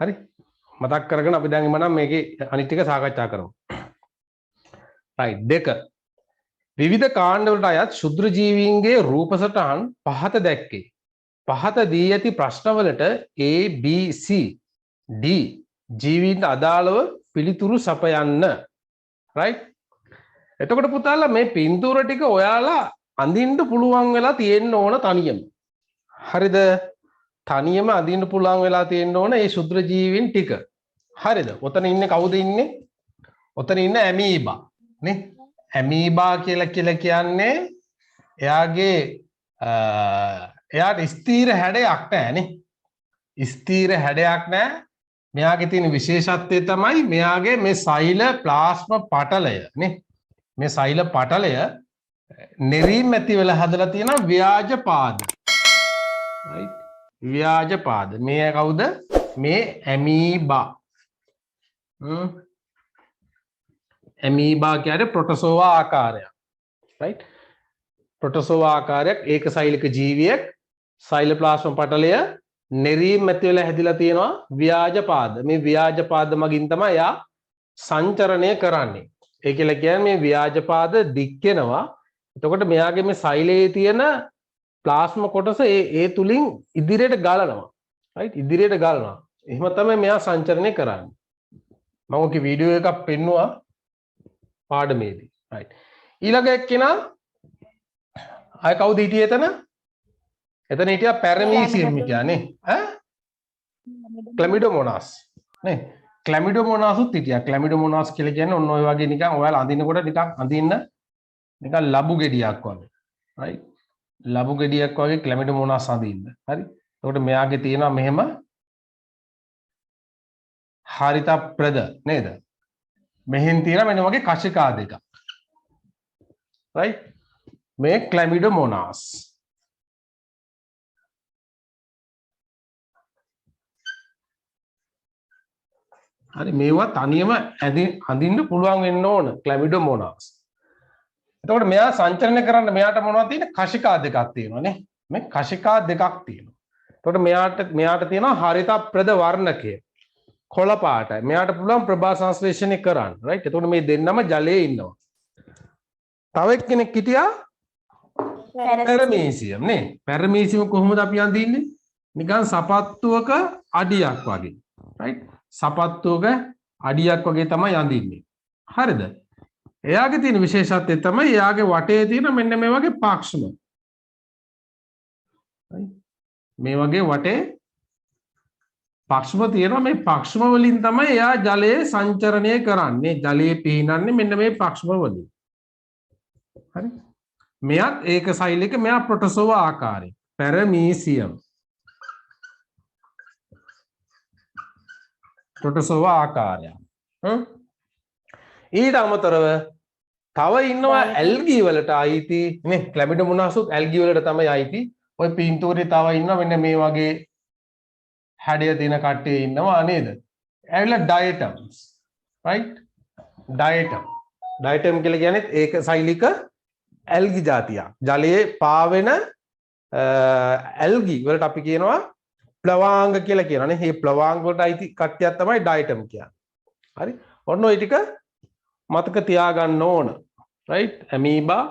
හරි මතක් කරගෙන අපි දැන් එමනම් මේකේ අනිත් ටික සාකච්ඡා කරමු. right දෙක විවිධ කාණ්ඩ වලට අයත් ශුද්‍ර ජීවීන්ගේ රූප සටහන් පහත දැක්කේ. පහත දී ඇති ප්‍රශ්නවලට A B C D ජීවීන්ට අදාළව පිළිතුරු සපයන්න. right එතකොට පුතාලා මේ පින්තූර ටික ඔයාලා අඳින්න පුළුවන් වෙලා තියෙන්න ඕන තනියම. හරිද? තනියම අඳින්න පුළුවන් වෙලා තියෙන්න ඕන මේ ශුද්‍ර ජීවීන් ටික. හරිද? ඔතන ඉන්නේ කවුද ඉන්නේ? ඔතන ඉන්න ඇමීබා නේ. ඇමීබා කියලා කියන්නේ එයාගේ එයාට ස්ථීර හැඩයක් නැහැ නේ. ස්ථීර හැඩයක් නැහැ. මෙයාගේ තියෙන විශේෂත්වය තමයි මෙයාගේ මේ සෛල ප්ලාස්ම පටලය නේ. මේ සෛල පටලය නෙරීම් ඇති වෙලා හදලා තියෙන ව්‍යාජ පාද. right ව්‍යාජ පාද. මේ කවුද? මේ ඇමීබා. ඇමීබා කියන්නේ ප්‍රොටෝසෝවා ආකාරයක්. right ප්‍රොටෝසෝවා ආකාරයක් ඒකසෛලික ජීවියෙක් සෛලප්ලාස්ම පටලය නෙරීම් ඇති වෙලා හැදිලා තියෙනවා ව්‍යාජ පාද. මේ ව්‍යාජ පාද මගින් තමයි යා සංචරණය කරන්නේ. ඒ කියලා කියන්නේ මේ ව්‍යාජ පාද දික් වෙනවා. එතකොට මෙයාගේ මේ සෛලයේ තියෙන ප්ලාස්ම කොටස ඒ තුලින් ඉදිරියට ගලනවා. right ඉදිරියට ගලනවා. එහෙම තමයි මෙයා සංචරණය කරන්නේ. මම ඔකේ වීඩියෝ එකක් පෙන්නුවා පාඩමේදී. right ඊළඟ එක්කෙනා අය කවුද හිටියේ එතන? එතන හිටියා පැරමීසියම් කියන්නේ ඈ ක්ලැමිඩෝමෝනාස් නේ. ක්ලැමිඩෝමෝනාසුත් හිටියා. ක්ලැමිඩෝමෝනාස් කියලා කියන්නේ ඔන්න ඔය වගේ නිකන් ඔයාලා අඳිනකොට නිකන් අඳින්න නිකන් ලබු ගෙඩියක් වගේ. right ලබු ගෙඩියක් වගේ ක්ලැමිඩෝමෝනාස් අඳින්න. හරි. එතකොට මෙයාගේ තියෙනවා මෙහෙම හරිත ප්‍රද නේද? මෙහෙන් තියෙනවා මෙන්න වගේ කශිකා දෙකක්. right මේ ක්ලැමිඩෝමෝනාස්. හරි මේවා තනියම අඳින්න පුළුවන් වෙන්න ඕන ක්ලැමිඩෝමෝනාස්. එතකොට මෙයා සංචරණය කරන්න මෙයාට මොනවද තියෙන්නේ? කශිකා දෙකක් තියෙනවා නේ. මේ කශිකා දෙකක් තියෙනවා. එතකොට මෙයාට තියෙනවා හරිත ප්‍රද වර්ණකය. කොළ පාටයි. මෙයාට පුළුවන් ප්‍රභා සංශ්ලේෂණය කරන්න. right එතකොට මේ දෙන්නම ජලයේ ඉන්නවා. තව එක්කෙනෙක් හිටියා පැරමීසියම් නේ. පැරමීසියම් කොහොමද අපි අඳින්නේ? නිකන් සපත්තුවක අඩියක් වගේ. right සපත්තුවක අඩියක් වගේ තමයි අඳින්නේ. හරිද? එයාගේ තියෙන විශේෂත්වය තමයි එයාගේ වටේ තියෙන මෙන්න මේ වගේ පාක්ෂම. මේ වගේ වටේ පාක්ෂම තියෙනවා. මේ පාක්ෂම වලින් තමයි එයා ජලයේ සංචරණය කරන්නේ. ජලයේ පිහිනන්නේ මෙන්න මේ පාක්ෂම වලින්. හරි? මෙයත් ඒකසෛලික මෙයා ප්‍රොටෝසෝවා ආකාරයි. පැරමීසියම්. ප්‍රොටෝසෝවා ආකාරය. ඊට අමතරව තව ඉන්නවා ඇල්ගී වලට අයිති නේ. ක්ලැමිඩෝමෝනාසුත් ඇල්ගී වලට තමයි අයිති. ඔය පින්තූරේ තව ඉන්නවා මෙන්න මේ වගේ හැඩය තියෙන කට්ටිය ඉන්නවා නේද? ඇවිල්ලා ඩයටම්ස්. right ඩයටම් කියලා කියන්නේ ඒකසෛලික ඇල්ගී జాතියක්. ජලයේ පාවෙන ඇල්ගී වලට අපි කියනවා ප්ලවාංග කියලා කියනවානේ. මේ ප්ලවාංග වලට අයිති කට්ටියක් තමයි ඩයටම් කියන්නේ. හරි. ඔන්න ඔය ටික මතක තියාගන්න ඕන. right ඇමීබා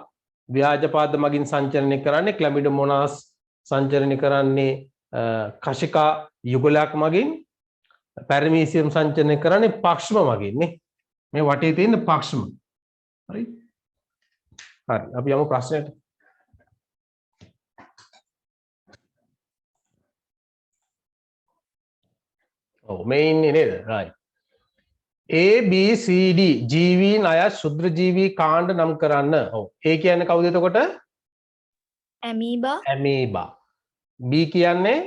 ව්‍යාජ පාද මගින් සංචරණය කරන්නේ. ක්ලැමිඩෝමෝනාස් සංචරණය කරන්නේ කශිකා යුගලයක් මගින්. පැරමීසියම් සංචරණය කරන්නේ පාක්ෂම මගින් නේ. මේ වටේ තියෙන පාක්ෂම. හරි. හරි අපි යමු ප්‍රශ්නයට. ඔව් මේ ඉන්නේ නේද? right A B C D ජීවීන් අයත් ශුද්‍ර ජීවී කාණ්ඩ නම් කරන්න. ඔව් A කියන්නේ කවුද එතකොට? ඇමීබා. B කියන්නේ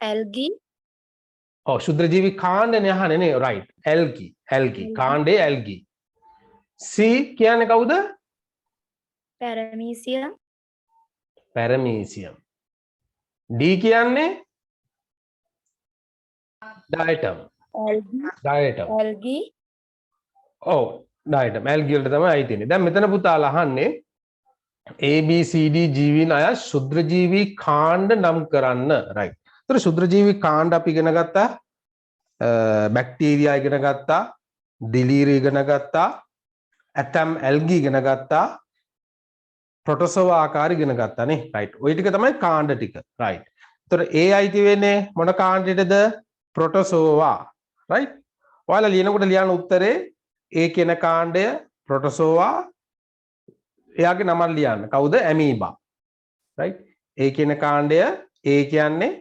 ඇල්ගී. ඔව් ශුද්‍ර ජීවී කාණ්ඩනේ අහන්නේ නේ. right ඇල්ගී කාණ්ඩේ ඇල්ගී. C කියන්නේ කවුද? පැරමීසියම්. D කියන්නේ ඩයටම්. ඇල්ගී. ඔව් ඩයටම් ඇල්ගී වලට තමයි අයිති වෙන්නේ. දැන් මෙතන පුතාලා අහන්නේ A B C D ජීවීන් අය ශුද්‍ර ජීවී කාණ්ඩ නම් කරන්න. right. ඒතර ශුද්‍ර ජීවී කාණ්ඩ අපි ඉගෙන ගත්තා බැක්ටීරියා ඉගෙන ගත්තා, දිලීර ඉගෙන ගත්තා, ඇතම් ඇල්ගි ඉගෙන ගත්තා, ප්‍රොටෝසෝවා ආකාර ඉගෙන ගත්තා නේ. රයිට්. ওই ටික තමයි කාණ්ඩ ටික. රයිට්. ඒතර ඒ අයිති වෙන්නේ මොන කාණ්ඩයටද? ප්‍රොටෝසෝවා. රයිට්. ඔයාලා ලියනකොට ලියන උත්තරේ ඒ කියන කාණ්ඩය ප්‍රොටෝසෝවා, එයාගේ නම ලියන්න. කවුද? ඇමීබා. රයිට්. ඒ කියන කාණ්ඩය ඒ කියන්නේ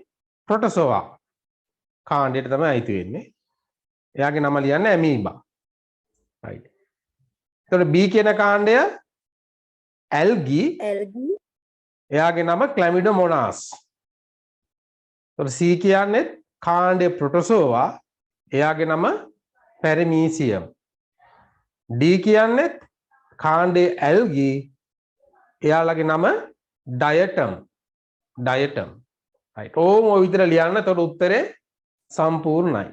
ප්‍රොටෝසෝවා කාණ්ඩයට තමයි අයිති වෙන්නේ. එයාගේ නම ලියන්න ඇමීබා. රයිට්. එතකොට B කියන කාණ්ඩය ඇල්ගි, එයාගේ නම ක්ලැමිඩෝමොනාස්. එතකොට C කියන්නේ කාණ්ඩය ප්‍රොටෝසෝවා, එයාගේ නම පැරමීසියම්. D කියන්නේ කාණ්ඩයේ ඇල්ගි, එයාලගේ නම ඩයටම්. ඩයටම්. රයිට්. ඕම ඔය විදිහට ලියන්න. එතකොට උත්තරේ සම්පූර්ණයි.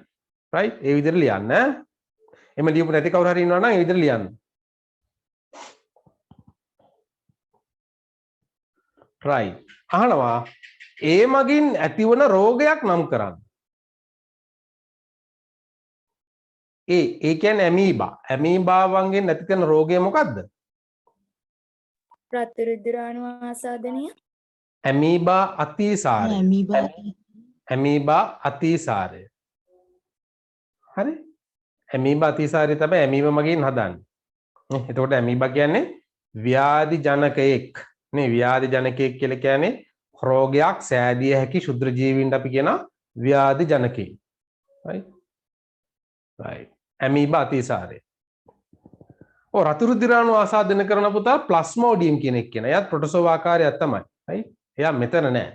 රයිට්. ඒ විදිහට ලියන්න. එමෙ ලියපු නැති කවුරු හරි ඉන්නවා නම් ඒ විදිහට ලියන්න. රයිට්. අහනවා ඒ මගින් ඇතිවන රෝගයක් නම් කරන්න. ඒ කියන්නේ ඇමීබා. ඇමීබාවන්ගෙන් ඇති කරන රෝගය මොකද්ද? ප්‍රතිරුද්ධාණු ආසාදනය. ඇමීබා අතිසාරය. ඇමීබා අතිසාරය. හරි? ඇමීබා අතිසාරය තමයි ඇමීබා මගින් හදන්නේ. එතකොට ඇමීබා කියන්නේ ව්‍යාධි ජනකයෙක්. නේ ව්‍යාධි ජනකයෙක් කියලා කියන්නේ රෝගයක් සෑදිය හැකි ශුද්‍ර ජීවීන්ට අපි කියන ව්‍යාධි ජනකයෙක්. right? right. ඇමීබා අතිසාරය. රතුරුධිරාණු ආසාදනය කරන පුතා ප්ලාස්මෝඩියම් කියන එක කියන. එයාත් ප්‍රොටෝසෝවා ආකාරයක් තමයි. right? එයා මෙතන නෑ.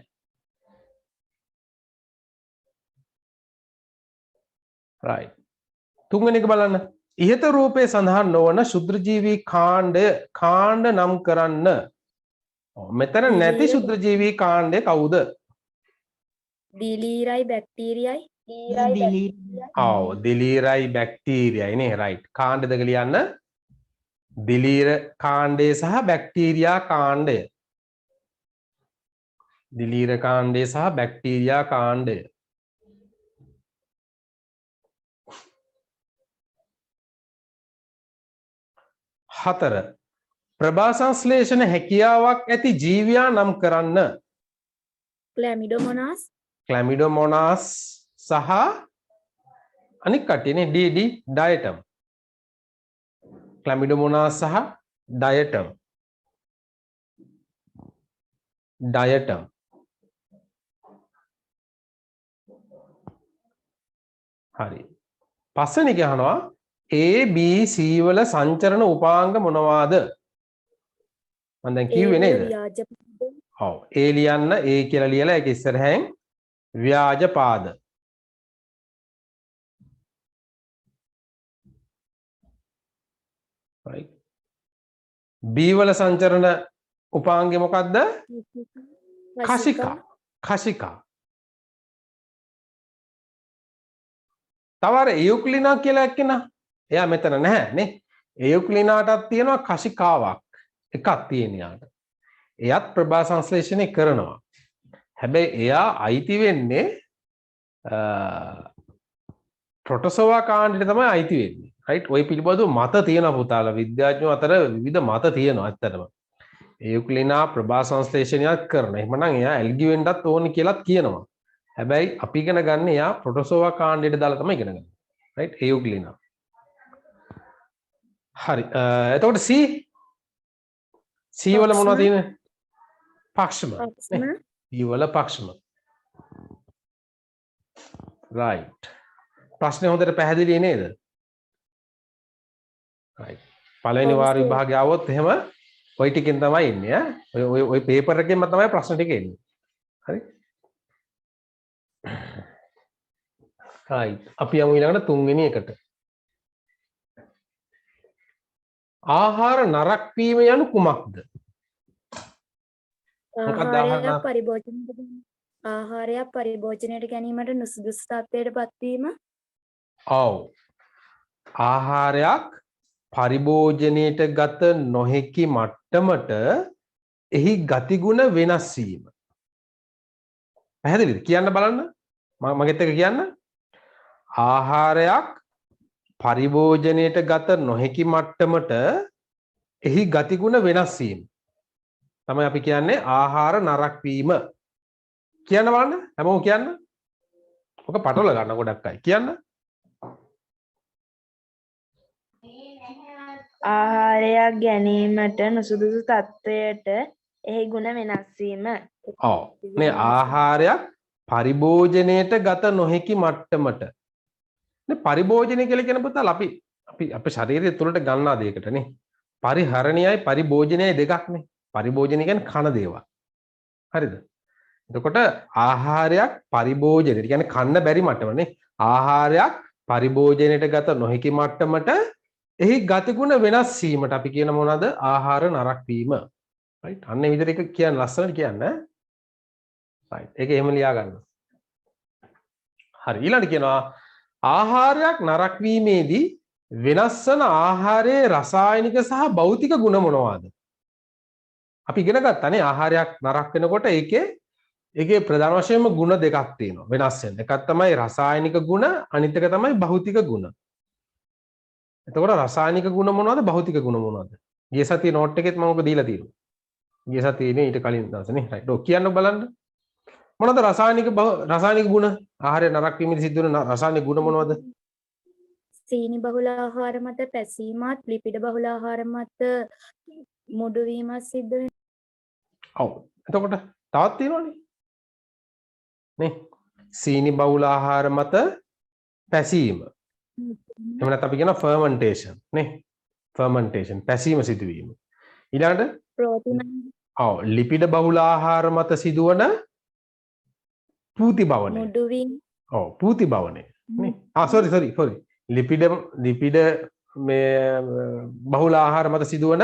right. තුන්වෙනි එක බලන්න. ඉහත රූපේ සඳහන් නොවන ශුද්‍ර ජීවී කාණ්ඩ නම් කරන්න. මෙතන නැති ශුද්‍ර ජීවී කාණ්ඩය කවුද? දිලීරයි බැක්ටීරියයි. ඔව් දිලීරයි බැක්ටීරියයි නේ. right. කාණ්ඩ දෙක ලියන්න. දිලීර කාණ්ඩය සහ බැක්ටීරියා කාණ්ඩය. දිලීර කාණ්ඩය සහ බැක්ටීරියා කාණ්ඩය. හතර ප්‍රභා සංශ්ලේෂණ හැකියාවක් ඇති ජීවියා නම් කරන්න. ක්ලැමිඩෝමොනාස්. ක්ලැමිඩෝමොනාස් සහ අනික් කට්ටියනේ ඩයටම්. ක්ලැමිඩෝමොනාස් සහ ඩයටම්. ඩයටම්. හරි. පස්වෙනි එක අහනවා A B C වල සංචරණ උපාංග මොනවාද? මම දැන් කිව්වේ නේද? ඔව්. A ලියන්න A කියලා ලියලා ඒක ඉස්සරහෙන් ව්‍යාජ පාද. right. B වල සංචරණ උපාංගය මොකද්ද? කශිකා. කශිකා. තව අර එයුක්ලිනා කියලා එක්කෙනා. එයා මෙතන නැහැ නේ. එයුක්ලිනාටත් තියෙනවා කශිකාවක්. එකක් තියෙන යාට. එයත් ප්‍රභා සංශ්ලේෂණය කරනවා. හැබැයි එයා අයිති වෙන්නේ ප්‍රොටෝසෝවා කාණ්ඩයට තමයි අයිති වෙන්නේ. right? ඔය පිළිබඳව මත තියෙනවා පුතාලා. විද්‍යාඥයෝ අතර විවිධ මත තියෙනවා ඇත්තටම. එයුක්ලිනා ප්‍රභා සංශ්ලේෂණයක් කරන. එහෙමනම් එයා ඇල්ගි වෙන්නත් ඕනි කියලාත් කියනවා. හැබැයි අපි ඉගෙන ගන්න එයා ප්‍රොටෝසෝවා කාණ්ඩයට දාලා තමයි ඉගෙන ගන්නේ. right? එයුක්ලිනා. හරි. එතකොට C වල මොනවද තියෙන්නේ? පක්ෂම. C වල පක්ෂම. right. ප්‍රශ්නේ හොඳට පැහැදිලි නේද? right. පළවෙනි වාර විභාගය આવොත් එහෙම ওই ටිකෙන් තමයි ඉන්නේ ඈ. ඔය පේපර් එකෙන්ම තමයි ප්‍රශ්න ටික එන්නේ. හරි? right. අපි යමු ඊළඟට තුන්වෙනි එකට. ආහාර නරක් වීම යනු කුමක්ද? ආහාරයක් පරිභෝජනයට ගැනීමට නුසුදුසු තත්ත්වයට පත්වීම. ඔව්. ආහාරයක් පරිභෝජනයට ගත නොහැකි මට්ටමට එහි ගතිගුණ වෙනස් වීම. පැහැදිලිද? කියන්න බලන්න. මගෙත් එක කියන්න. ආහාරයක් පරිභෝජනයට ගත නොහැකි මට්ටමට එහි ගතිගුණ වෙනස් වීම තමයි අපි කියන්නේ ආහාර නරක් වීම. කියන්න බලන්න හැමෝම කියන්න. ඔක පටල ගන්න ගොඩක් අය. කියන්න. ආහාරයක් ගැනීමට නුසුදුසු තත්ත්වයට එහි ගුණ වෙනස් වීම. ඔව්. මේ ආහාරයක් පරිභෝජනයට ගත නොහැකි මට්ටමට. නේ පරිභෝජනය කියලා කියන පුතාලා අපි අපේ ශරීරය තුළට ගන්නා දෙයකට නේ. පරිහරණයයි පරිභෝජනයයි දෙකක් නේ. පරිභෝජනය කියන්නේ කන දේවල්. හරිද? එතකොට ආහාරයක් පරිභෝජනයට කියන්නේ කන්න බැරි මට්ටමනේ. ආහාරයක් පරිභෝජනයට ගත නොහැකි මට්ටමට එහි ගතිගුණ වෙනස් වීමට අපි කියන මොනවාද? ආහාර නරක් වීම. රයිට්. අන්න ඒ විදිහට එක කියන්න ලස්සනට කියන්න. රයිට්. ඒක එහෙම ලියා ගන්න. හරි. ඊළඟට කියනවා ආහාරයක් නරක් වීමේදී වෙනස් වන ආහාරයේ රසායනික සහ භෞතික ගුණ මොනවාද? අපි ඉගෙන ගත්තානේ ආහාරයක් නරක් වෙනකොට ඒකේ ප්‍රධාන වශයෙන්ම ගුණ දෙකක් තියෙනවා වෙනස් වෙන. එකක් තමයි රසායනික ගුණ, අනිත් එක තමයි භෞතික ගුණ. එතකොට රසායනික ගුණ මොනවද? භෞතික ගුණ මොනවද? ගිය සතියේ නෝට් එකෙත් මම ඔක දීලා තියෙනවා. ගිය සතියේ ඊට කලින් දවසනේ. රයිට්. ඔක් කියන්න බලන්න. මොනවද රසායනික ගුණ? ආහාරය නරක් වීමේදී සිද්ධ වෙන රසායනික ගුණ මොනවද? සීනි බහුල ආහාර මත පැසීමත් ලිපිඩ බහුල ආහාර මත මුඩු වීමත් සිද්ධ වෙනවා. ඔව්. එතකොට තවත් තියෙනවනේ. නේ? සීනි බහුල ආහාර මත පැසීම. එහෙම නැත්නම් අපි කියනවා fermentation නේ? fermentation පැසීම සිදුවීම. ඊළඟට ප්‍රෝටීන ඔව් ලිපිඩ බහුල ආහාර මත සිදුවන පූති භවනය. මුඩු වීම. ඔව් පූති භවනය නේ? sorry. ලිපිඩ මේ බහුල ආහාර මත සිදුවන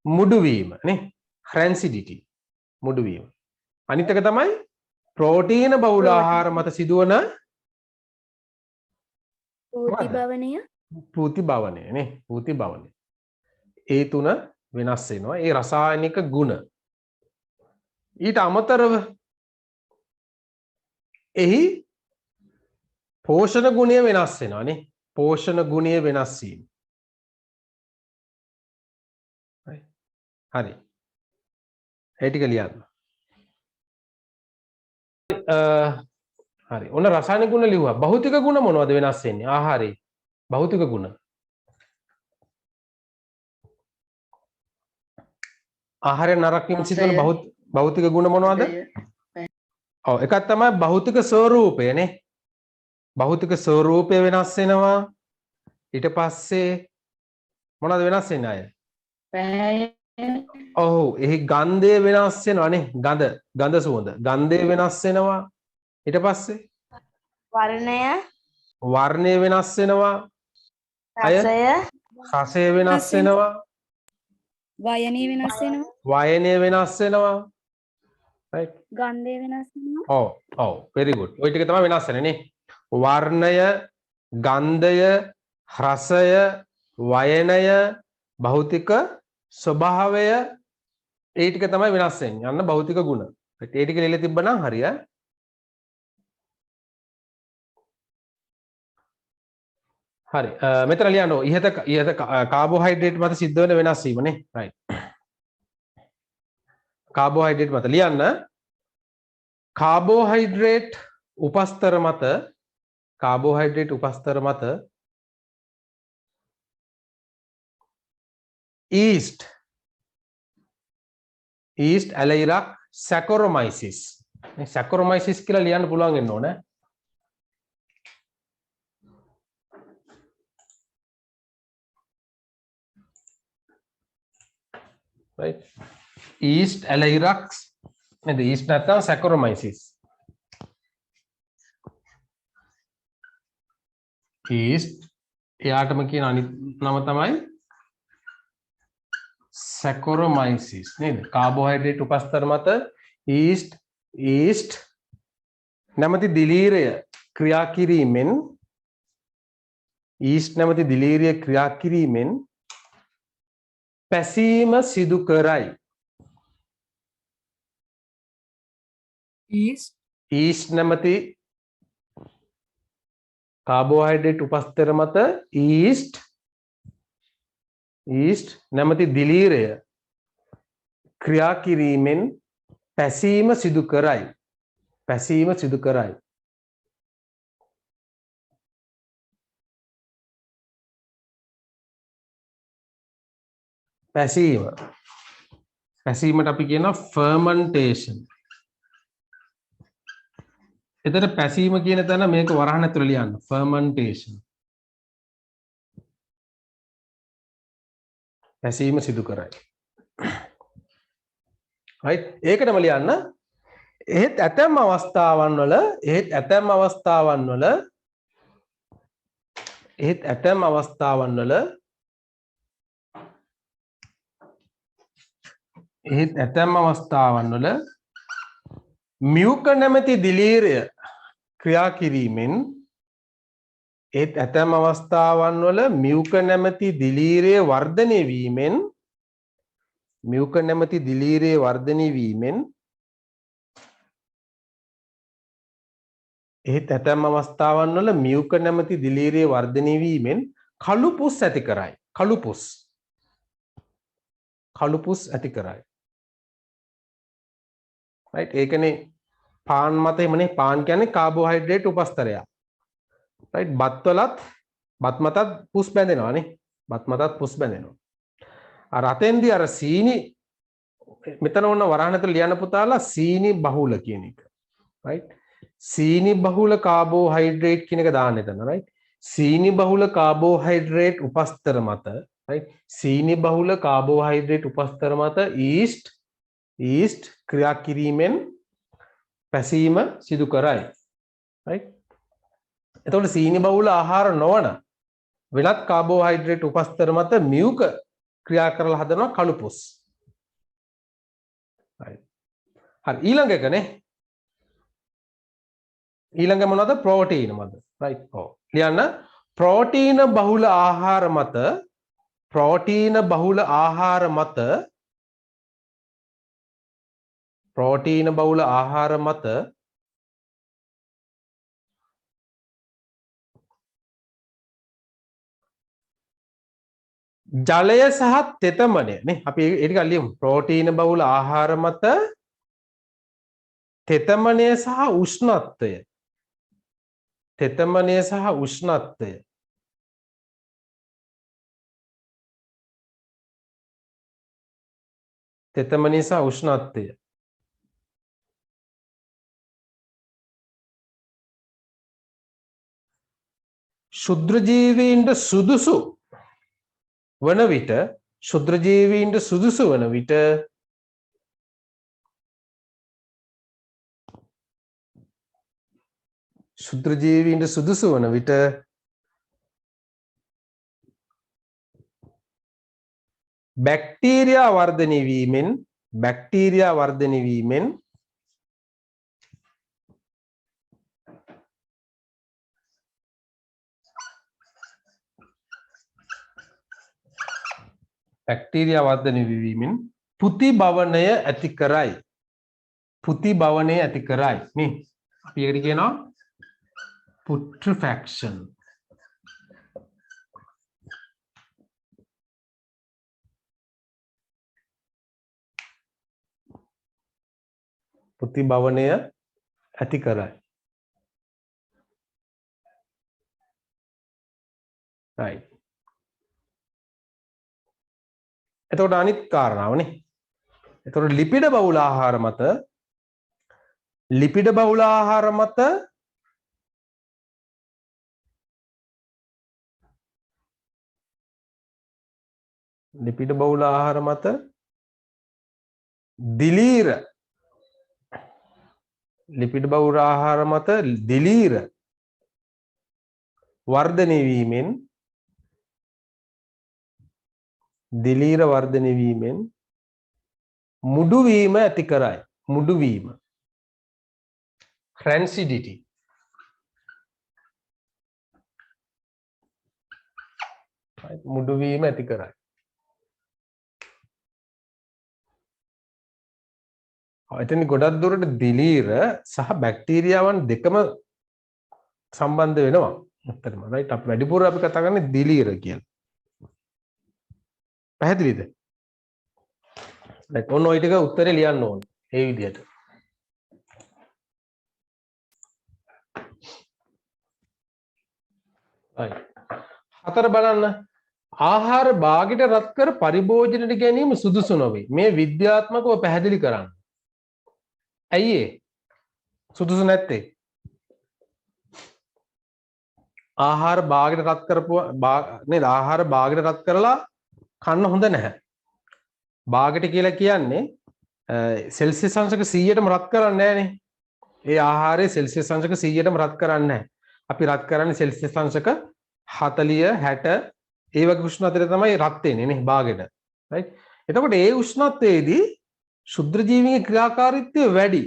මුඩු වීම නේ? rancidity මුඩු වීම. අනිත් එක තමයි ප්‍රෝටීන බහුල ආහාර මත සිදුවන පූති භවනය නේ? පූති භවනය. ඒ තුන වෙනස් වෙනවා. ඒ රසායනික ගුණ. ඊට අමතරව එහි පෝෂණ ගුණය වෙනස් වෙනවා නේ? පෝෂණ ගුණය වෙනස් වීම. හරි. ඒ ටික ලියන්න. හරි. ඔන්න රසායනික ගුණ ලිව්වා. භෞතික ගුණ මොනවද වෙනස් වෙන්නේ? ආහාරේ භෞතික ගුණ. ආහාරය නරක වීම සිදුවන භෞතික ගුණ මොනවද? ඔව් එකක් තමයි භෞතික ස්වරූපය නේ. භෞතික ස්වරූපය වෙනස් වෙනවා. ඊට පස්සේ මොනවද වෙනස් වෙන්නේ අය? ඔව් එහි ගන්ධය වෙනස් වෙනවා නේ. ගඳ සුවඳ. ගන්ධය වෙනස් වෙනවා. ඊට පස්සේ වර්ණය වෙනස් වෙනවා. රසය වෙනස් වෙනවා. වයනය වෙනස් වෙනවා. වයනය වෙනස් වෙනවා. right ගන්ධය වෙනස් වෙනවා. ඔව් very good. ওই ටික තමයි වෙනස් වෙන්නේ නේ. වර්ණය, ගන්ධය, රසය, වයනය, භෞතික ස්වභාවය ඒ ටික තමයි වෙනස් වෙන්නේ. යන්න භෞතික ගුණ. ඒ ටික ලියලා තිබ්බනම් හරි ඈ. හරි. මෙතන ලියන්න ඉහත කාබෝහයිඩ්‍රේට් මත සිද්ධ වෙන වෙනස් වීම නේ. right. කාබෝහයිඩ්‍රේට් මත ලියන්න. කාබෝහයිඩ්‍රේට් උපස්තර මත ඊස්ට් ඇලයිරක් සැකොරොමයිසිස්. මේ සැකොරොමයිසිස් කියලා ලියන්න පුළුවන් වෙන්න ඕනේ. right yeast allyrax නේද? yeast නැත්නම් saccharomyces. yeast එයාටම කියන අනිත් නම තමයි saccharomyces නේද? කාබෝහයිඩ්‍රේට් උපස්තර මත yeast නැමැති දිලීරය ක්‍රියා කිරීමෙන් පැසීම සිදු කරයි. yeast නැමැති කාබෝහයිඩ්‍රේට් උපස්තර මත ඊස්ට් නැමැති දිලීරය ක්‍රියා කිරීමෙන් පැසීම සිදු කරයි. පැසීම සිදු කරයි. පැසීමට අපි කියනවා fermentation. එතන පැසීම කියන තැන මේක වරහන් ඇතුළේ ලියන්න. fermentation. පැසීම සිදු කරයි. right? ඒකටම ලියන්න. එහෙත් ඇතැම් අවස්ථාවන් වල මියුක නැමැති දිලීරය ක්‍රියා කිරීමෙන් වර්ධනය වීමෙන් කළු පුස් ඇති කරයි. ඇති කරයි. right? ඒකනේ පාන් මත එමනේ පාන් කියන්නේ කාබෝහයිඩ්‍රේට් උපස්තරයක්. right? බත් මතත් පුස් බැඳෙනවානේ. අර අතෙන්දී අර සීනි මෙතන ඕන වරහන් ඇතුළේ ලියන්න පුතාලා සීනි බහුල කියන එක. right? සීනි බහුල කාබෝහයිඩ්‍රේට් කියන එක දාන්න එතන. right? සීනි බහුල කාබෝහයිඩ්‍රේට් උපස්තර මත right? සීනි බහුල කාබෝහයිඩ්‍රේට් උපස්තර මත ඊස්ට් ක්‍රියා කිරීමෙන් පැසීම සිදු කරයි. right? එතකොට සීනි බහුල ආහාර නොවන වෙනත් කාබෝහයිඩ්‍රේට් උපස්තර මත මියුක ක්‍රියා කරලා හදනවා කළු පුස්. right? හරි ඊළඟ එකනේ. ඊළඟ මොනවද? ප්‍රෝටීන මත. right? ඔව්. ලියන්න ප්‍රෝටීන බහුල ආහාර මත ජලය සහ තෙතමනය නේ අපි ඒක ලියමු. ප්‍රෝටීන බහුල ආහාර මත තෙතමනය සහ උෂ්ණත්වය ශුද්‍රජීවීන්ට සුදුසු වන විට බැක්ටීරියා වර්ධනය වීමෙන් පුතිබවනය ඇති කරයි. නේ අපි ඒකට කියනවා putrefaction. පුතිබවනය ඇති කරයි. right? එතකොට අනිත් කාරණාවනේ. එතකොට ලිපිඩ බහුල ආහාර මත දිලීර වර්ධනය වීමෙන් මුඩුවීම ඇති කරයි. Rancidity. මුඩුවීම ඇති කරයි. එතන ගොඩක් දුරට දිලීර සහ බැක්ටීරියාවන් දෙකම සම්බන්ධ වෙනවා. ඇත්තටම රයිට් අපි වැඩිපුර අපි කතා කරන්නේ දිලීර කියලා. පැහැදිලිද? රයිට් ඔන්න ඔය ටික උත්තරේ ලියන්න ඕනේ. ඒ විදිහට. රයිට්. හතර බලන්න. ආහාර භාගයට රත් කර පරිභෝජනයට ගැනීම සුදුසු නොවේ. මේ විද්‍යාත්මකව පැහැදිලි කරන්න. ඇයි ඒ? සුදුසු නැත්තේ? ආහාර භාගයට රත් කරපුවා නේද? ආහාර භාගයට රත් කරලා කන්න හොඳ නැහැ. භාගයට කියලා කියන්නේ සෙල්සියස් අංශක 100ටම රත් කරන්නේ නැහනේ. ඒ ආහාරයේ සෙල්සියස් අංශක 100ටම රත් කරන්නේ නැහැ. අපි රත් කරන්නේ සෙල්සියස් අංශක 40 60 ඒ වගේ උෂ්ණත්වයට තමයි රත් වෙන්නේ නේ භාගයට. රයිට්. එතකොට ඒ උෂ්ණත්වයේදී ශුද්ධ ජීවීන්ගේ ක්‍රියාකාරීත්වය වැඩි.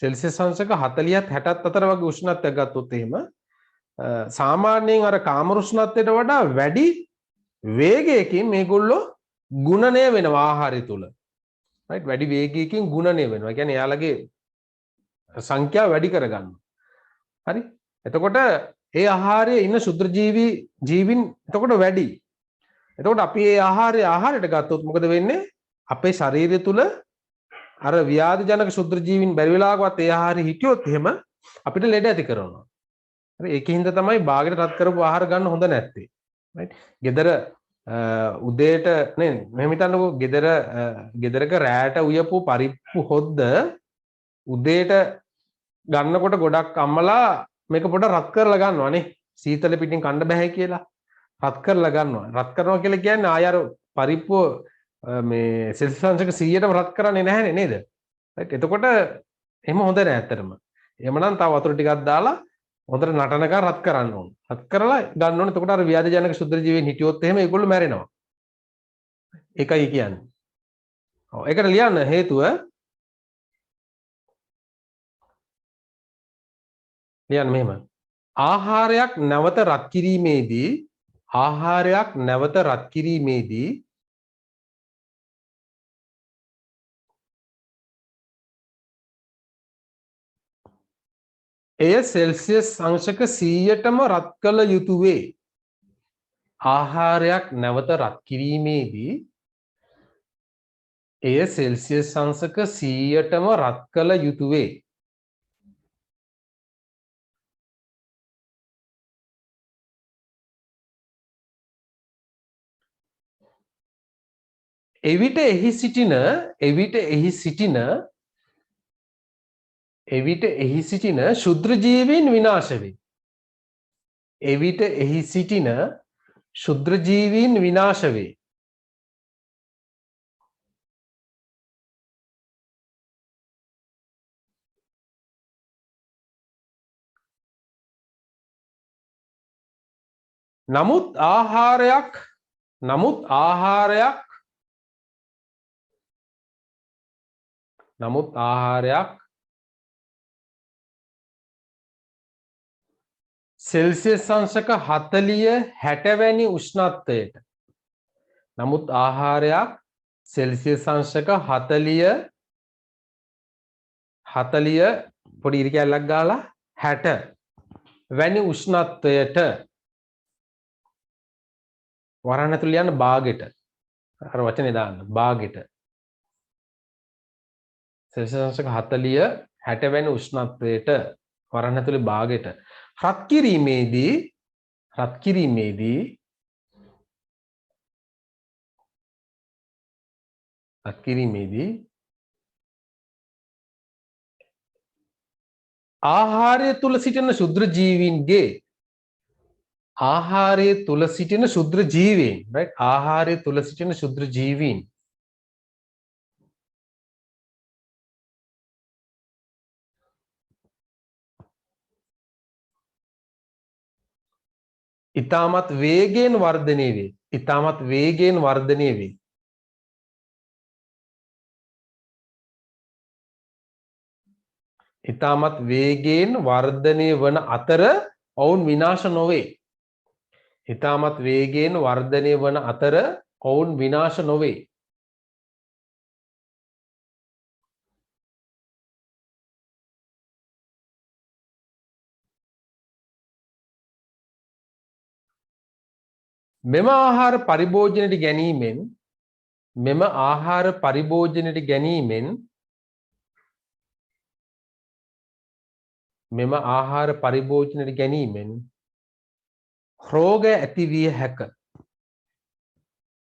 සෙල්සියස් අංශක 40ත් 60ත් අතර වගේ උෂ්ණත්වයක් ගත්තොත් එහෙම සාමාන්‍යයෙන් අර කාම උෂ්ණත්වයට වඩා වැඩි වේගයකින් මේගොල්ලෝ ගුණණය වෙනවා ආහාරය තුල. රයිට් වැඩි වේගයකින් ගුණණය වෙනවා. ඒ කියන්නේ එයාලගේ සංඛ්‍යාව වැඩි කරගන්නවා. හරි? එතකොට ඒ ආහාරයේ ඉන්න ශුද්ධ ජීවීන් එතකොට වැඩි. එතකොට අපි ඒ ආහාරයට ගත්තොත් මොකද වෙන්නේ? අපේ ශරීරය තුල අර ව්‍යාධි ජනක ශුද්ධ ජීවීන් බැරි වෙලාවකවත් ඒ ආහාරය හිටියොත් එහෙම අපිට ලෙඩ ඇති කරනවා. හරි ඒකින්ද තමයි බාගෙට රත් කරපු ආහාර ගන්න හොඳ නැත්තේ. රයිට්. ගෙදර උදේට නේ මෙහෙම හිතන්නකෝ ගෙදරක රැට උයපු පරිප්පු හොද්ද උදේට ගන්නකොට ගොඩක් අම්මලා මේක පොඩ රත් කරලා ගන්නවා නේ. සීතල පිටින් කන්න බෑ කියලා. රත් කරලා ගන්නවා. රත් කරනවා කියලා කියන්නේ ආය අර පරිප්පුව මේ සෙල්සියස් අංශක 100ටම රත් කරන්නේ නැහැනේ නේද? රයිට්. එතකොට එහෙම හොඳ නෑ ඇත්තටම. එහෙමනම් තව වතුර ටිකක් දාලා හොඳට නටනකම් රත් කරන්න ඕන. රත් කරලා ගන්න ඕනේ. එතකොට අර ව්‍යාධි ජනක ශුද්ධ ජීවීන් හිටියොත් එහෙම ඒගොල්ලෝ මැරෙනවා. ඒකයි කියන්නේ. ඔව් ඒකට ලියන්න හේතුව ලියන්න මෙහෙම. ආහාරයක් නැවත රත් කිරීමේදී එය සෙල්සියස් අංශක 100ටම රත් කළ යුතු වේ. ආහාරයක් නැවත රත් කිරීමේදී එය සෙල්සියස් අංශක 100ටම රත් කළ යුතු වේ. එවිට එහි සිටින ශුද්‍ර ජීවීන් විනාශ වේ. එවිට එහි සිටින ශුද්‍ර ජීවීන් විනාශ වේ. නමුත් ආහාරයක් සෙල්සියස් අංශක 40 60 වැනි උෂ්ණත්වයට සෙල්සියස් අංශක 40 පොඩි ඉරි කැල්ලක් ගාලා 60 වැනි උෂ්ණත්වයට වරහන් ඇතුළේ යන භාගෙට අර වචනේ දාන්න භාගෙට සෙල්සියස් අංශක 40 60 වැනි උෂ්ණත්වයට වරහන් ඇතුළේ භාගෙට රත් කිරීමේදී ආහාරය තුල සිටින ශුද්‍ර ජීවීන්ගේ ඉතාමත් වේගයෙන් වර්ධනය වේ. ඉතාමත් වේගයෙන් වර්ධනය වන අතර ඔවුන් විනාශ නොවේ. මෙම ආහාර පරිභෝජනයට ගැනීමෙන් මෙම ආහාර පරිභෝජනයට ගැනීමෙන් මෙම ආහාර පරිභෝජනයට ගැනීමෙන් රෝග ඇති විය හැක.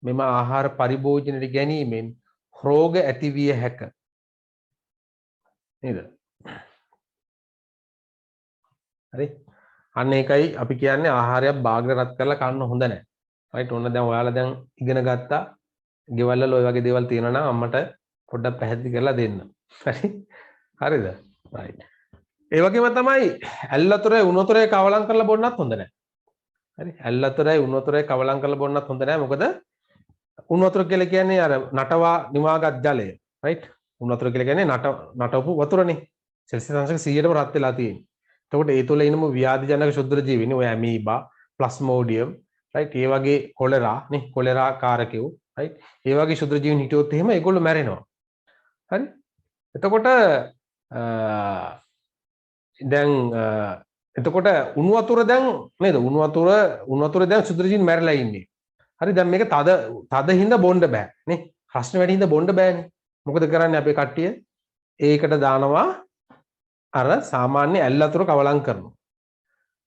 මෙම ආහාර පරිභෝජනයට ගැනීමෙන් රෝග ඇති විය හැක. නේද? හරි. අන්න ඒකයි අපි කියන්නේ ආහාරයක් බාගට රත් කරලා කන්න හොඳ නැහැ. රයිට්. ඔන්න දැන් ඔයාලා දැන් ඉගෙන ගත්තා. ගෙවල් වල ඔය වගේ දේවල් තියෙනවා නම් අම්මට පොඩ්ඩක් පැහැදිලි කරලා දෙන්න. හරි. හරිද? රයිට්. ඒ වගේම තමයි ඇල්ලතුරේ උණු වතුරේ කවලම් කරලා බොන්නත් හොඳ නැහැ. හරි. ඇල්ලතුරේ උණු වතුරේ කවලම් කරලා බොන්නත් හොඳ නැහැ. මොකද උණු වතුර කියලා කියන්නේ අර නටවා නිවාගත් ජලය. රයිට්. උණු වතුර කියලා කියන්නේ නටවපු වතුරනේ. සෙල්සියස් අංශක 100ටම රත් වෙලා තියෙන්නේ. එතකොට ඒ තුළ ඉන්නම ව්‍යාධි ජනක ශුද්‍ර ජීවීන් ඔය ඇමීබා, ප්ලාස්මෝඩියම්, රයිට්. ඒ වගේ කොලෙරා නේ, කොලෙරා කාරකයෝ, රයිට්. ඒ වගේ ශුද්‍ර ජීවීන් හිටියොත් එහෙම ඒගොල්ලෝ මැරෙනවා. හරි. එතකොට දැන් එතකොට උණු වතුර දැන් නේද? උණු වතුර දැන් ශුද්‍ර ජීවීන් මැරලා ඉන්නේ. හරි. දැන් මේක තද හින්දා බොන්න බෑ නේ. රස්න වැඩි හින්දා බොන්න බෑනේ. මොකද කරන්නේ අපේ කට්ටිය? ඒකට දානවා අර සාමාන්‍ය ඇල් වතුර කවලම් කරනවා.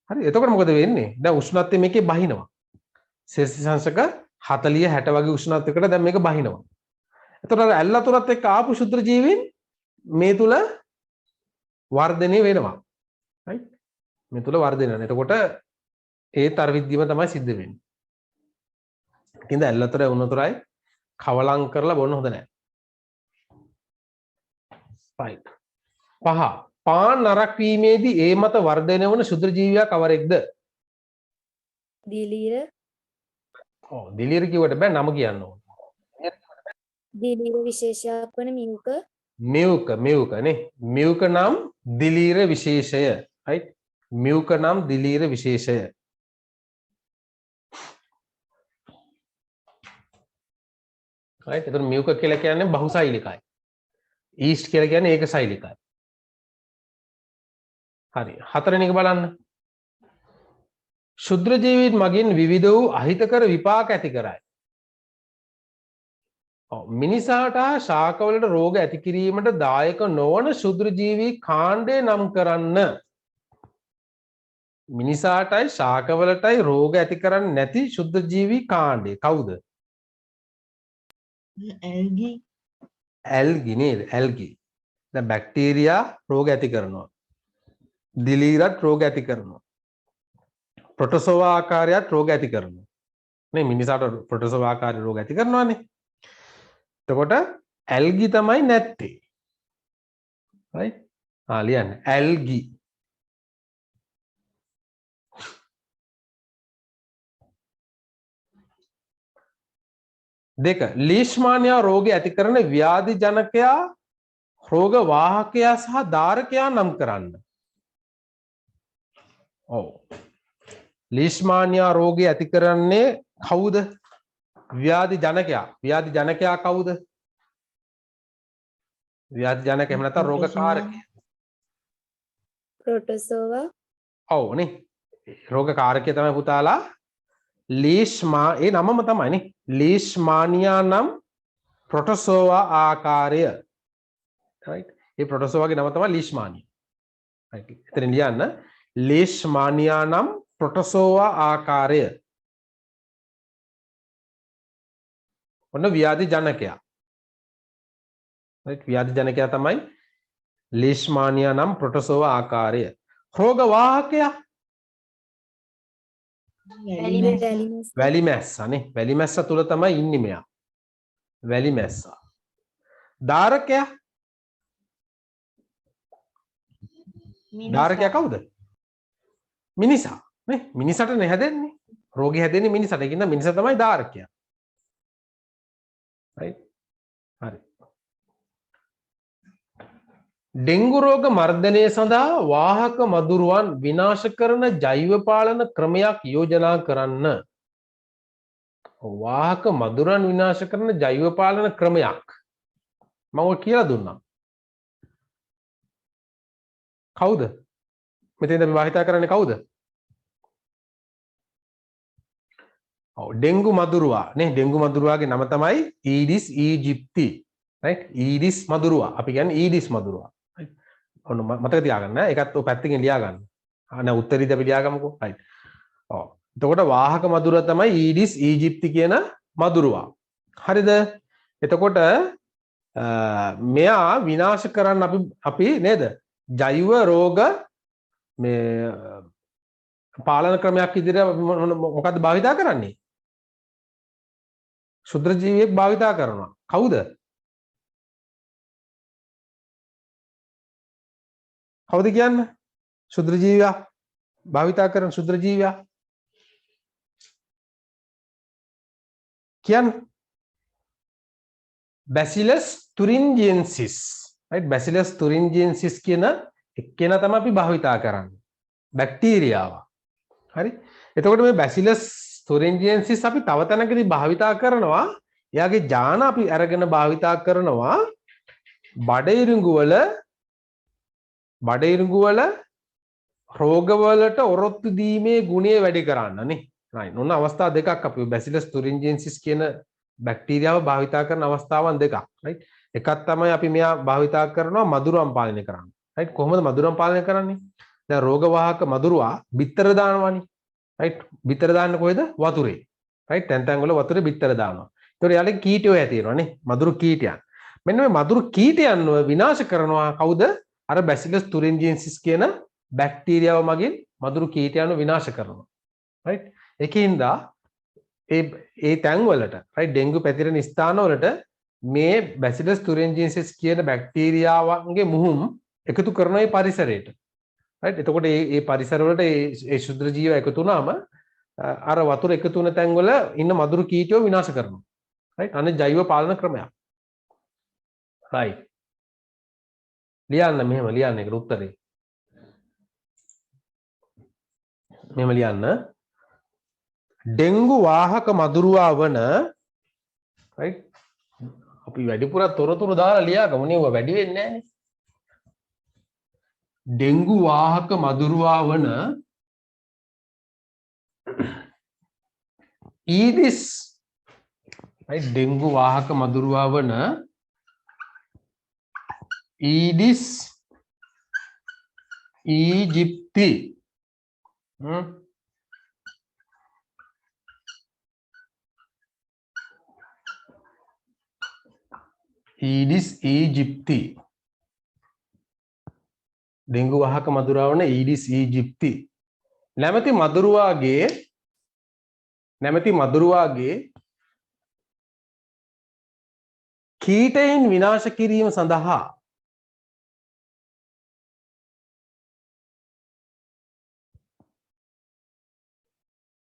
හරි. එතකොට මොකද වෙන්නේ? දැන් උෂ්ණත්වය මේකේ බහිනවා. සෙල්සියස් අංශක 40 60 වගේ උෂ්ණත්වයකට දැන් මේක බහිනවා. එතකොට අර ඇල් වතුරත් එක්ක ආපු ශුද්‍ර ජීවීන් මේ තුල වර්ධනය වෙනවා. right? මේ තුල වර්ධනය වෙනවා. එතකොට ඒත් අර විද්‍යම තමයි සිද්ධ වෙන්නේ. ඉතින් ඇල් වතුරයි උණු වතුරයි කවලම් කරලා බොන්න හොඳ නැහැ. right. 5. පාන් නරක් වීමේදී ඒ මත වර්ධනය වන ශුද්‍ර ජීවියා කවරෙක්ද? දිලීර දිලීර කිව්වට බෑ නම කියන්න ඕන. දිලීර විශේෂයක් වන මියුක මියුක නේ. මියුක නම් දිලීර විශේෂය. right? මියුක නම් දිලීර විශේෂය. right? එතකොට මියුක කියලා කියන්නේ බහුසෛලිකයි. ඊස්ට් කියලා කියන්නේ ඒකසෛලිකයි. හරි. 4 වෙනි එක බලන්න. ශුද්‍ර ජීවීන් මගින් විවිධ වූ අහිතකර විපාක ඇති කරයි. මිනිසාට ශාකවලට රෝග ඇති කිරීමට දායක නොවන ශුද්‍ර ජීවී කාණ්ඩය නම් කරන්න. මිනිසාටයි ශාකවලටයි රෝග ඇති කරන්නේ නැති ශුද්‍ර ජීවී කාණ්ඩය කවුද? ඇල්ගි නේද? ඇල්ගි. දැන් බැක්ටීරියා රෝග ඇති කරනවා. දිලීරත් රෝග ඇති කරනවා. ප්‍රොටෝසෝවා ආකාරයත් රෝග ඇති කරනවා. නේ මිනිසාට ප්‍රොටෝසෝවා ආකාරය රෝග ඇති කරනවානේ. එතකොට ඇල්ගි තමයි නැත්තේ. right? ලියන්න. ඇල්ගි. දෙක. ලීෂ්මානියා රෝගය ඇති කරන ව්‍යාධි ජනකයා, රෝග වාහකයා සහ ධාරකයා නම් කරන්න. ඔව්. ලීෂ්මානියා රෝගය ඇති කරන්නේ කවුද? ව්‍යාධි ජනකයා. ව්‍යාධි ජනකයා කවුද? ව්‍යාධි ජනක එහෙම නැත්නම් රෝග කාරකයා. ප්‍රොටෝසෝවා ඔව් නේ. රෝග කාරකයා තමයි පුතාලා ලීෂ්මා ඒ නමම තමයි නේ. ලීෂ්මානියා නම් ප්‍රොටෝසෝවා ආකාරය. right? ඒ ප්‍රොටෝසෝවාගේ නම තමයි ලීෂ්මානියා. right? එතන ලියන්න. ලීෂ්මානියා නම් ප්‍රොටෝසෝවා ආකාරය. ඔන්න ව්‍යාධි ජනකයා. right? ව්‍යාධි ජනකයා තමයි ලීෂ්මානියා නම් ප්‍රොටෝසෝවා ආකාරය. රෝග වාහකයා වැලි මැස්සා නේ. වැලි මැස්සා තුල තමයි ඉන්නේ මෙයා. වැලි මැස්සා. ධාරකයා ධාරකයා කවුද? මිනිසා නේ. මිනිසට නේ හැදෙන්නේ. රෝගී හැදෙන්නේ මිනිසට. ඒකින්ද මිනිසා තමයි ධාරකයා. right? හරි. ඩෙන්ගු රෝග මර්ධනය සඳහා වාහක මදුරුවන් විනාශ කරන ජෛව පාලන ක්‍රමයක් යෝජනා කරන්න. වාහක මදුරුවන් විනාශ කරන ජෛව පාලන ක්‍රමයක් මම ඔය කියලා දුන්නා. කවුද? මෙතෙන්ද අපි භාවිතා කරන්නේ කවුද? ඩෙංගු මදුරුවා නේ ඩෙංගු මදුරුවාගේ නම තමයි ඊඩිස් ඊජිප්ති right ඊඩිස් මදුරුවා අපි කියන්නේ ඊඩිස් මදුරුවා right ඔන්න මතක තියාගන්න ඒකත් ඔය පැත්තකින් ලියා ගන්න අනේ උත්තරීද අපි ලියාගමුකෝ right ඔව් එතකොට වාහක මදුරුවා තමයි ඊඩිස් ඊජිප්ති කියන මදුරුවා හරිද එතකොට මෙයා විනාශ කරන්න අපි නේද ජෛව රෝග මේ පාලන ක්‍රමයක් ඉදිරියට මොකද්ද භාවිතා කරන්නේ ශුද්‍ර ජීවියෙක් භාවිතා කරනවා කවුද කවුද කියන්නේ ශුද්‍ර ජීවියා භාවිතා කරන ශුද්‍ර ජීවියා කියන්නේ Bacillus thuringiensis right Bacillus thuringiensis කියන එක්කෙනා තමයි අපි භාවිතා කරන්නේ බැක්ටීරියාව හරි එතකොට මේ Bacillus thuringiensis අපි තව තැනකදී භාවිතා කරනවා එයාගේ ජාන අපි අරගෙන භාවිතා කරනවා බඩ ඉරිඟු වල රෝගවලට ඔරොත්තු දීමේ ගුණය වැඩි කරන්න නේ right ඔන්න අවස්ථා දෙකක් අපි Bacillus thuringiensis කියන බැක්ටීරියාව භාවිතා කරන අවස්ථාවන් දෙකක් right එකක් තමයි අපි මෙයා භාවිතා කරනවා මදුරුවන් පාලනය කරන්න right කොහොමද මදුරුවන් පාලනය කරන්නේ දැන් රෝගවාහක මදුරුවා බිත්තර දානවානේ right බිත්තර දාන්න කොහෙද වතුරේ right තැන් තැන් වල වතුරේ බිත්තර දානවා ඒතකොට යාලේ කීටයෝ ඇතිවෙනවා නේ මදුරු කීටයන් මෙන්න මේ මදුරු කීටයන්ව විනාශ කරනවා කවුද අර Bacillus thuringiensis කියන බැක්ටීරියාව මගින් මදුරු කීටයන්ව විනාශ කරනවා right ඒකින්ද ඒ තැන් වලට right ඩෙන්ගු පැතිරෙන ස්ථාන වලට මේ Bacillus thuringiensis කියන බැක්ටීරියාවන්ගේ මුහුම් එකතු කරන ඒ පරිසරයට right එතකොට මේ පරිසර වලට ඒ ශුද්‍ර ජීව එකතු වුණාම අර වතුර එකතු වෙන තැන් වල ඉන්න මදුරු කීටයෝ විනාශ කරනවා right අනේ ජෛව පාලන ක්‍රමයක් right ලියන්න මෙහෙම ලියන්න ඒකට උත්තරේ මෙහෙම ලියන්න ඩෙංගු වාහක මදුරුවා වන right අපි වැඩිපුර තොරතුරු දාලා ලියාගමු නේ ඔය වැඩි වෙන්නේ නැහනේ ඩෙංගු වාහක මදුරුවා වන ඊඩිස් right ඩෙංගු වාහක මදුරුවා වන ඊඩිස් ඊජිප්ති ඊඩිස් ඊජිප්ති ඩෙංගු වාහක මදුරුවා වන ඊඩිස් ඊජිප්ති නැමැති මදුරුවාගේ කීටයින් විනාශ කිරීම සඳහා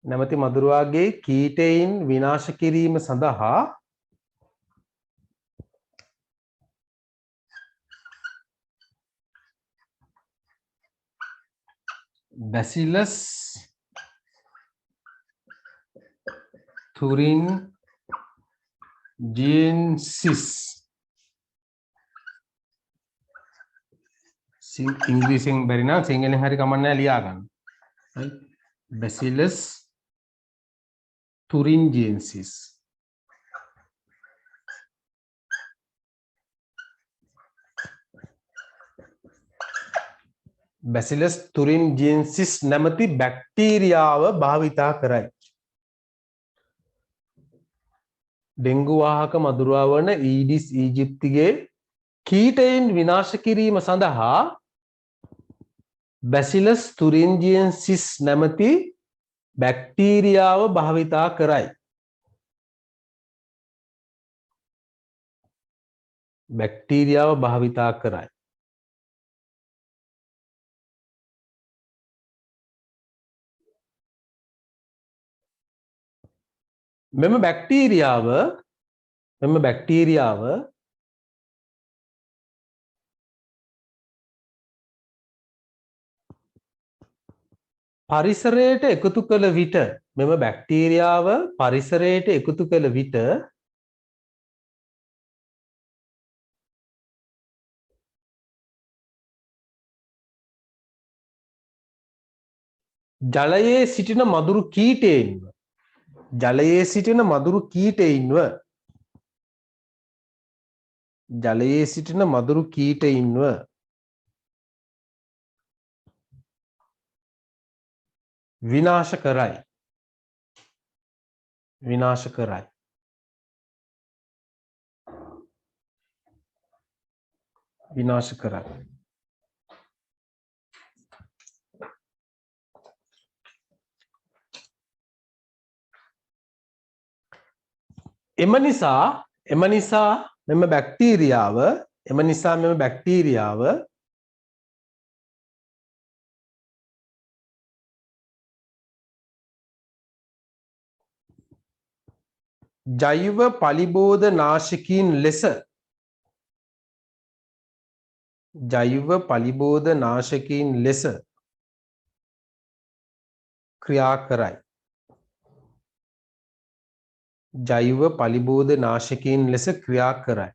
නැමැති මදුරුවාගේ කීටයින් විනාශ කිරීම සඳහා Bacillus thuringiensis ඉංග්‍රීසියෙන් බැරි නම් සිංහලෙන් හරි කමක් නැහැ ලියා ගන්න. right Bacillus thuringiensis Bacillus thuringiensis නැමැති බැක්ටීරියාව භාවිතා කරයි. ඩෙංගු වාහක මදුරුවා වන ඊඩිස් ඊජිප්තිගේ කීටයින් විනාශ කිරීම සඳහා Bacillus thuringiensis නැමැති බැක්ටීරියාව භාවිතා කරයි. බැක්ටීරියාව භාවිතා කරයි. මෙම බැක්ටීරියාව පරිසරයට එකතු කළ විට මෙම බැක්ටීරියාව පරිසරයට එකතු කළ විට ජලයේ සිටින මදුරු කීටයින්ව ජලයේ සිටින මදුරු කීටයින්ව ජලයේ සිටින මදුරු කීටයින්ව විනාශ කරයි විනාශ කරයි විනාශ කරයි එම නිසා මෙම බැක්ටීරියාව ජෛව පලිබෝධ නාශකීන් ලෙස ක්‍රියා කරයි ජෛව පලිබෝධ නාශකීන් ලෙස ක්‍රියා කරයි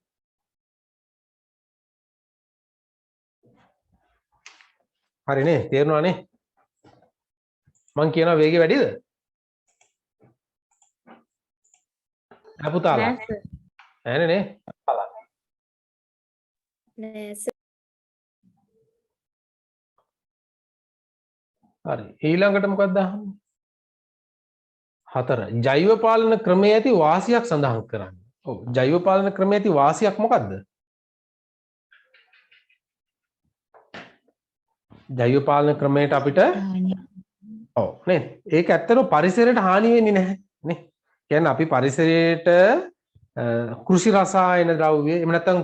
හරිනේ තේරුණානේ මං කියන වේගය වැඩිද පුතාලා නෑ සර්. ඈනේ නේ නෑ සර්. හරි ඊළඟට මොකක්ද අහන්නේ 4 ජෛව පාලන ක්‍රමයේ ඇති වාසියක් සඳහන් කරන්න. ඔව් ජෛව පාලන ක්‍රමයේ ඇති වාසියක් මොකක්ද? ජෛව පාලන ක්‍රමයට අපිට ඔව් නේද? ඒක ඇත්තටම පරිසරයට හානි වෙන්නේ නැහැ නේ. කියන්නේ අපි පරිසරයට කෘෂි රසායන ද්‍රව්‍ය එහෙම නැත්නම්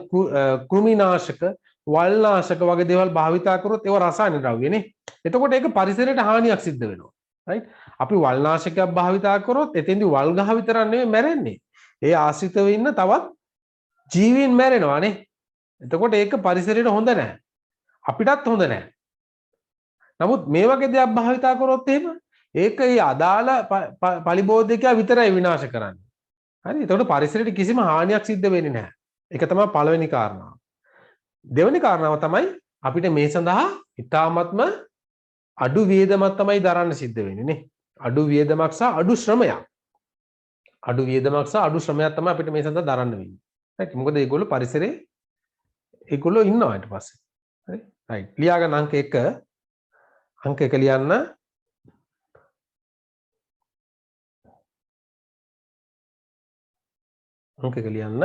කෘමිනාශක වල්නාශක වගේ දේවල් භාවිතා කරොත් ඒවා රසායන ද්‍රව්‍ය නේ. එතකොට ඒක පරිසරයට හානියක් සිද්ධ වෙනවා. right? අපි වල්නාශකයක් භාවිතා කරොත් එතෙන්දි වල් ගහ විතරක් නෙමෙයි මැරෙන්නේ. ඒ ආශ්‍රිතව ඉන්න තවත් ජීවීන් මැරෙනවා නේ. එතකොට ඒක පරිසරයට හොඳ නැහැ. අපිටත් හොඳ නැහැ. නමුත් මේ වගේ දෙයක් භාවිතා කරොත් එහෙම ඒක ඒ අදාළ පලිබෝධකයා විතරයි විනාශ කරන්නේ. හරි? එතකොට පරිසරයට කිසිම හානියක් සිද්ධ වෙන්නේ නැහැ. ඒක තමයි පළවෙනි කාරණාව. දෙවෙනි කාරණාව තමයි අපිට මේ සඳහා ඉතාමත්ම අඩු වියදමක් තමයි දරන්න සිද්ධ වෙන්නේ නේ. අඩු වියදමක් සහ අඩු ශ්‍රමයක්. අඩු වියදමක් සහ අඩු ශ්‍රමයක් තමයි අපිට මේ සඳහා දරන්න වෙන්නේ. right? මොකද ඒගොල්ලෝ පරිසරේ ඒගොල්ලෝ ඉන්නවා ඊට පස්සේ. හරි? right. ලියාගන්න අංක 1 ලියන්න. අංක 1 ලියන්න.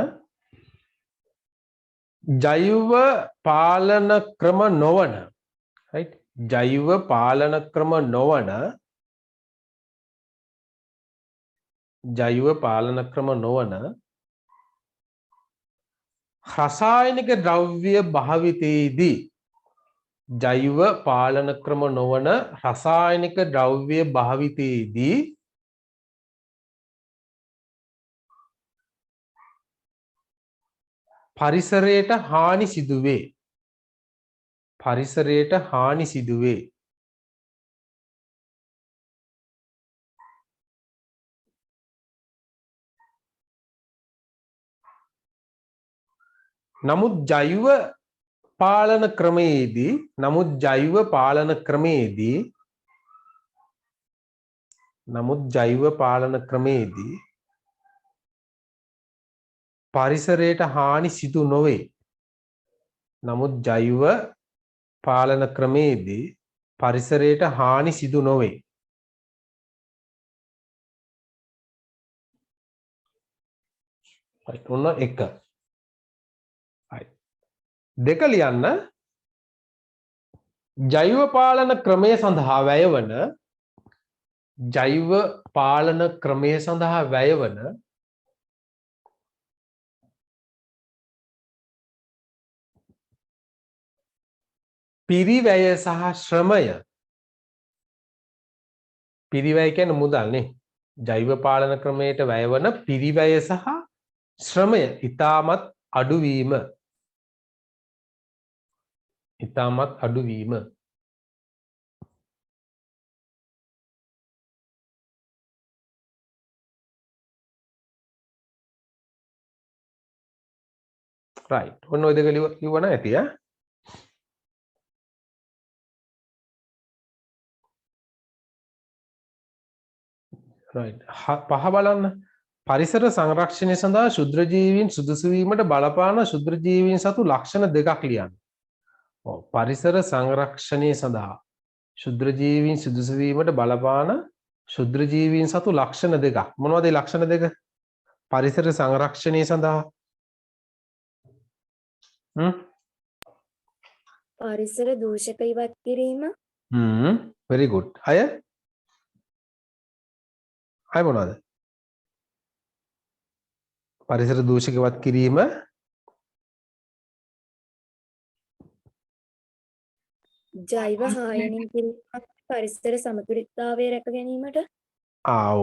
ජෛව පාලන ක්‍රම නොවන right? ජෛව පාලන ක්‍රම නොවන රසායනික ද්‍රව්‍ය භාවිතයේදී ජෛව පාලන ක්‍රම නොවන රසායනික ද්‍රව්‍ය භාවිතයේදී පරිසරයට හානි සිදුවේ. පරිසරයට හානි සිදුවේ. නමුත් ජෛව පාලන ක්‍රමේදී පරිසරයට හානි සිදු නොවේ. නමුත් ජෛව පාලන ක්‍රමේදී පරිසරයට හානි සිදු නොවේ. right ඔන්න 1. right 2 ලියන්න. ජෛව පාලන ක්‍රමය සඳහා වැයවන පිරිවැය සහ ශ්‍රමය. පිරිවැය කියන්නේ මුදල් නේ. ජෛව පාලන ක්‍රමයට වැයවන පිරිවැය සහ ශ්‍රමය ඉතාමත් අඩුවීම. right ඔන්න ඔය දෙක ලියවන ඇති ඈ. right. පහ බලන්න. පරිසර සංරක්ෂණය සඳහා ශුද්‍ර ජීවීන් සුදුසු වීමට බලපාන ශුද්‍ර ජීවීන් සතු ලක්ෂණ දෙකක් ලියන්න. ඔව් පරිසර සංරක්ෂණය සඳහා ශුද්‍ර ජීවීන් සුදුසු වීමට බලපාන ශුද්‍ර ජීවීන් සතු ලක්ෂණ දෙකක්. මොනවද ඒ ලක්ෂණ දෙක? පරිසර සංරක්ෂණය සඳහා පරිසර දූෂක ඉවත් කිරීම. very good. අය මොනවද? පරිසර දූෂක ඉවත් කිරීම ජෛව හායනය කිරීම පරිසර සමතුලිතතාවය රැක ගැනීමට.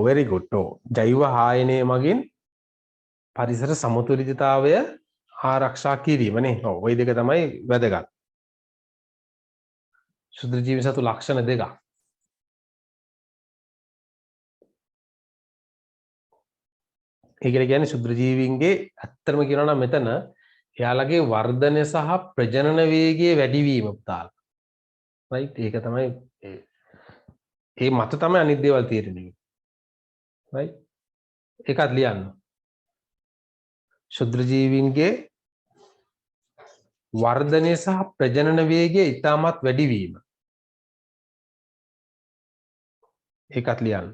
very good. ජෛව හායනය මගින් පරිසර සමතුලිතතාවය ආරක්ෂා කිරීම නේ. ඔව් ওই දෙක තමයි වැදගත්. ශුද්‍ර ජීවීන් සතු ලක්ෂණ දෙකක්. ඒ කියන්නේ ශුද්‍ර ජීවීන්ගේ ඇත්තම කියනවා නම් මෙතන එයාලගේ වර්ධනය සහ ප්‍රජනන වේගයේ වැඩිවීම පුතාලා. right? ඒක තමයි ඒ මත තමයි අනිත් දේවල් තීරණය වෙන්නේ. right? ඒකත් ලියන්න. ශුද්‍ර ජීවීන්ගේ වර්ධනය සහ ප්‍රජනන වේගයේ ඉතාමත් වැඩිවීම. ඒකත් ලියන්න.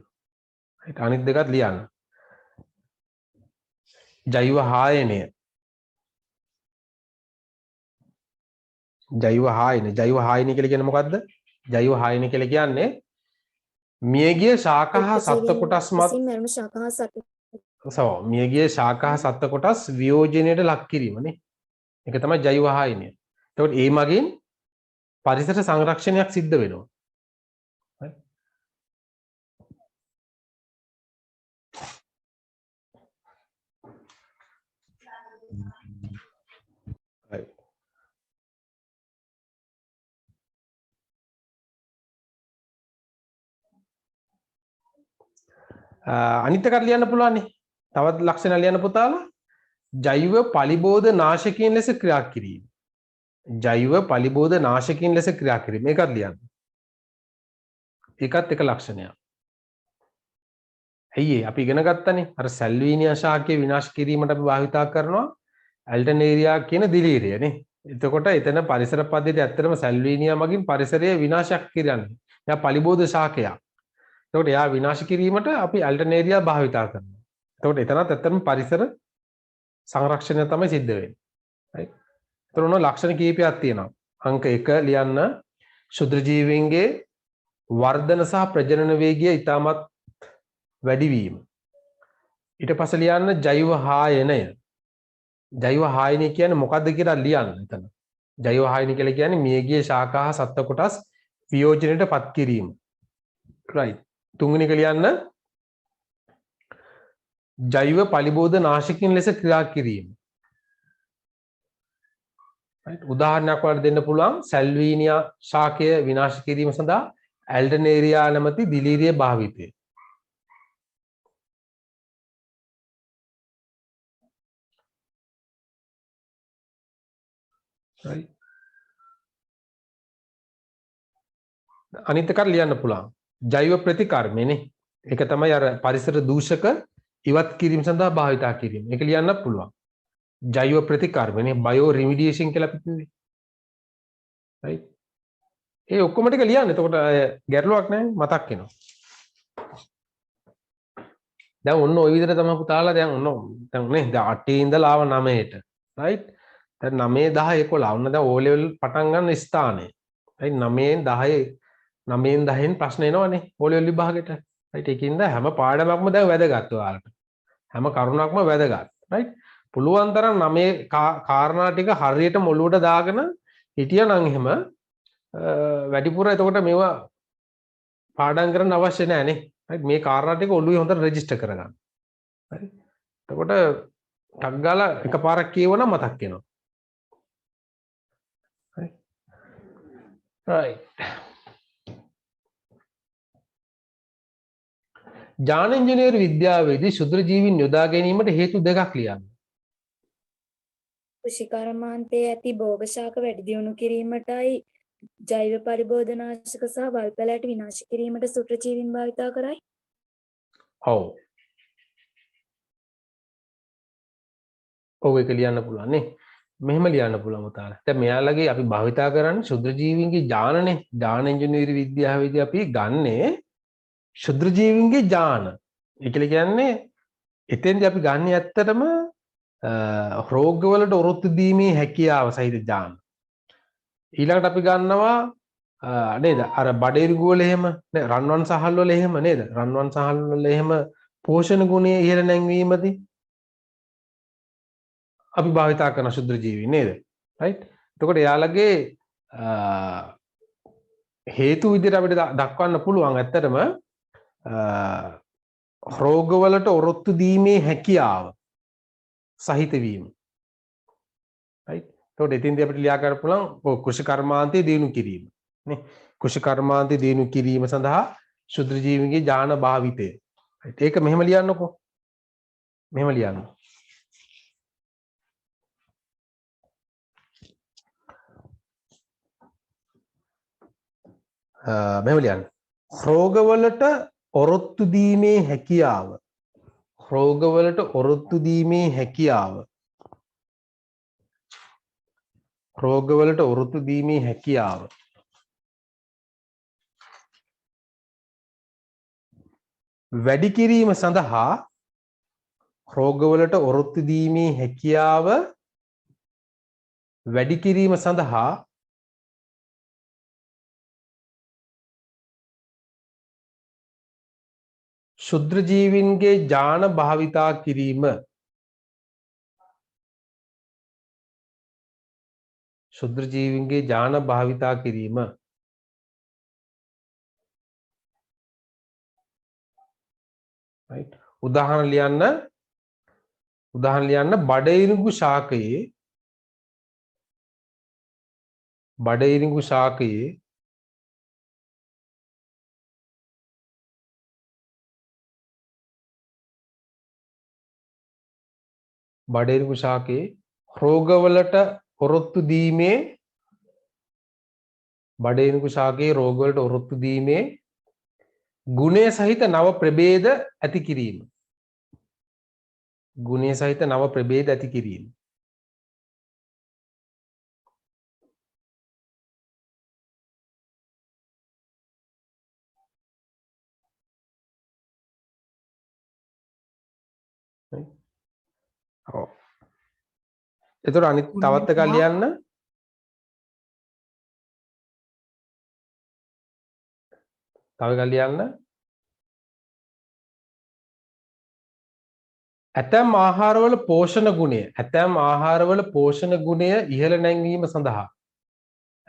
right? අනිත් දෙකත් ලියන්න. ජෛව හායනය කියලා කියන්නේ මොකද්ද? ජෛව හායනය කියලා කියන්නේ මියගිය ශාක හා සත්ත්ව කොටස් මත මරණ ශාක හා සත්ත්ව මියගිය ශාක හා සත්ත්ව කොටස් වියෝජනයට ලක් කිරීම නේ. ඒක තමයි ජෛව හායනය. එතකොට ඒ මගින් පරිසර සංරක්ෂණයක් සිද්ධ වෙනවා. අනිත් එකක් ලියන්න පුළුවන් නේ. තවත් ලක්ෂණ ලියන්න පුතාලා. ජෛව පලිබෝධ නාශකයන් ලෙස ක්‍රියා කිරීම. ජෛව පලිබෝධ නාශකයන් ලෙස ක්‍රියා කිරීම. මේකත් ලියන්න. ඒකත් එක ලක්ෂණයක්. ඇයි අපි ඉගෙන ගත්තනේ අර සැල්වීනියා ශාකය විනාශ කිරීමට අපි භාවිතා කරනවා ඇල්ටර්නේරියා කියන දිලීරය නේ. එතකොට එතන පරිසර පද්ධතිය ඇත්තටම සැල්වීනියා මගින් පරිසරයේ විනාශයක් කරන්නේ. එයා පලිබෝධ ශාකයක්. එතකොට එයා විනාශ කිරීමට අපි ඇල්ටර්නේරියා භාවිතා කරනවා. එතකොට එතනත් ඇත්තටම පරිසර සංරක්ෂණය තමයි සිද්ධ වෙන්නේ. right? එතන උන ලක්ෂණ කීපයක් තියෙනවා. අංක 1 ලියන්න ශුද්‍ර ජීවීන්ගේ වර්ධන සහ ප්‍රජනන වේගය ඉතාමත් වැඩිවීම. ඊට පස්සේ ලියන්න ජෛව හායනය. ජෛව හායනය කියන්නේ මොකක්ද කියලා ලියන්න එතන. ජෛව හායනය කියලා කියන්නේ මියගිය ශාකා හා සත්ත්ව කොටස් වියෝජනයට පත් කිරීම. right. තුන්වෙනි එක ලියන්න ජෛව පලිබෝධ නාශකයන් ලෙස ක්‍රියා කිරීම. right. උදාහරණයක් වලට දෙන්න පුළුවන් සැල්වීනියා ශාකය විනාශ කිරීම සඳහා ඇල්ටර්නේරියා නැමැති දිලීරිය භාවිතය. right. අනිත් එකක් ලියන්න පුළුවන් ජෛව ප්‍රතිකර්මනේ. ඒක තමයි අර පරිසර දූෂක ඉවත් කිරීම සඳහා භාවිතා කිරීම. ඒක ලියන්න පුළුවන්. ජෛව ප්‍රතිකර්මනේ බයෝ රිමිඩියේෂන් කියලා අපි කිව්වේ. right. ඒ ඔක්කොම ටික ලියන්න. එතකොට ගැටලුවක් නැහැ මතක් වෙනවා. දැන් ඔන්න ওই විදිහට තමයි පුතාලා දැන් ඔන්න දැන් නේ 8 ඉඳලා ආව 9ට. right. දැන් 9 10 11 ඔන්න දැන් O level පටන් ගන්න ස්ථානේ. right. 9න් 10න් ප්‍රශ්න එනවනේ O level විභාගෙට. right. ඒකින්ද හැම පාඩමක්ම දැන් වැදගත් ඔයාලට. හැම කරුණක්ම වැදගත්. right. පුළුවන් තරම් 9 කාරණා ටික හරියට මොළුවට දාගෙන හිටියනම් එහෙම වැඩිපුර එතකොට මේවා පාඩම් කරන්න අවශ්‍ය නැහැ නේ. right. මේ කාරණා ටික ඔළුවේ හොඳට රෙජිස්ටර් කරගන්න. right. එතකොට ටක් ගාලා එකපාරක් කියවනම් මතක් වෙනවා. right. ජාන ඉංජිනේරු විද්‍යාවේදී ශුද්‍ර ජීවීන් යොදා ගැනීමට හේතු දෙකක් ලියන්න. කෘෂිකර්මාන්තයේ ඇති භෝග ශාක වැඩි දියුණු කිරීමටයි ජෛව පරිබෝධනාශක සහ වල්පැලෑට විනාශ කිරීමට ශුද්‍ර ජීවීන් භාවිතා කරයි. ඔව්. ඔව් ඒක ලියන්න පුළුවන් නේ. මෙහෙම ලියන්න පුළුවන් පුතාලා. දැන් මෙයාලගේ අපි භාවිතා කරන්නේ ශුද්‍ර ජීවීන්ගේ ජානනේ. ජාන ඉංජිනේරු විද්‍යාවේදී අපි ගන්නේ ශුද්‍ර ජීවීන්ගේ ජාන. ඒ කියන්නේ එතෙන්දී අපි ගන්න ඇත්තටම රෝගවලට ඔරොත්තු දීමේ හැකියාව සහිත ජාන. ඊළඟට අපි ගන්නවා නේද අර බඩේරිගු වල එහෙම රන්වන් සහල් වල එහෙම නේද රන්වන් සහල් වල එහෙම පෝෂණ ගුණය ඉහළ නැංවීමදී අපි භාවිතා කරන ශුද්‍ර ජීවී නේද රයිට් එතකොට එයාලගේ හේතු විදිහට අපිට දක්වන්න පුළුවන් ඇත්තටම රෝගවලට ඔරොත්තු දීමේ හැකියාව සහිත වීම රයිට් එතකොට එතින්දී අපිට ලියා ගන්න පුළුවන් කෘෂි කර්මාන්තයේ දියුණු කිරීම නේ කෘෂි කර්මාන්තයේ දියුණු කිරීම සඳහා ශුද්‍ර ජීවීන්ගේ ඥාන භාවිතය රයිට් ඒක මෙහෙම ලියන්නකෝ මෙහෙම ලියන්න මෙහෙම ලියන්න රෝගවලට ඔරොත්තු දීමේ හැකියාව රෝගවලට ඔරොත්තු දීමේ හැකියාව රෝගවලට ඔරොත්තු දීමේ හැකියාව වැඩි කිරීම සඳහා රෝගවලට ඔරොත්තු දීමේ හැකියාව වැඩි කිරීම සඳහා ශුද්‍ර ජීවීන්ගේ ඥාන භාවිතා කිරීම ශුද්‍ර ජීවීන්ගේ ඥාන භාවිතා කිරීම right උදාහරණ ලියන්න බඩඉරිඟු ශාකයේ රෝගවලට ඔරොත්තු දීමේ ගුණය සහිත නව ප්‍රභේද ඇති කිරීම එතකොට අනිත් තවත් එකක් ලියන්න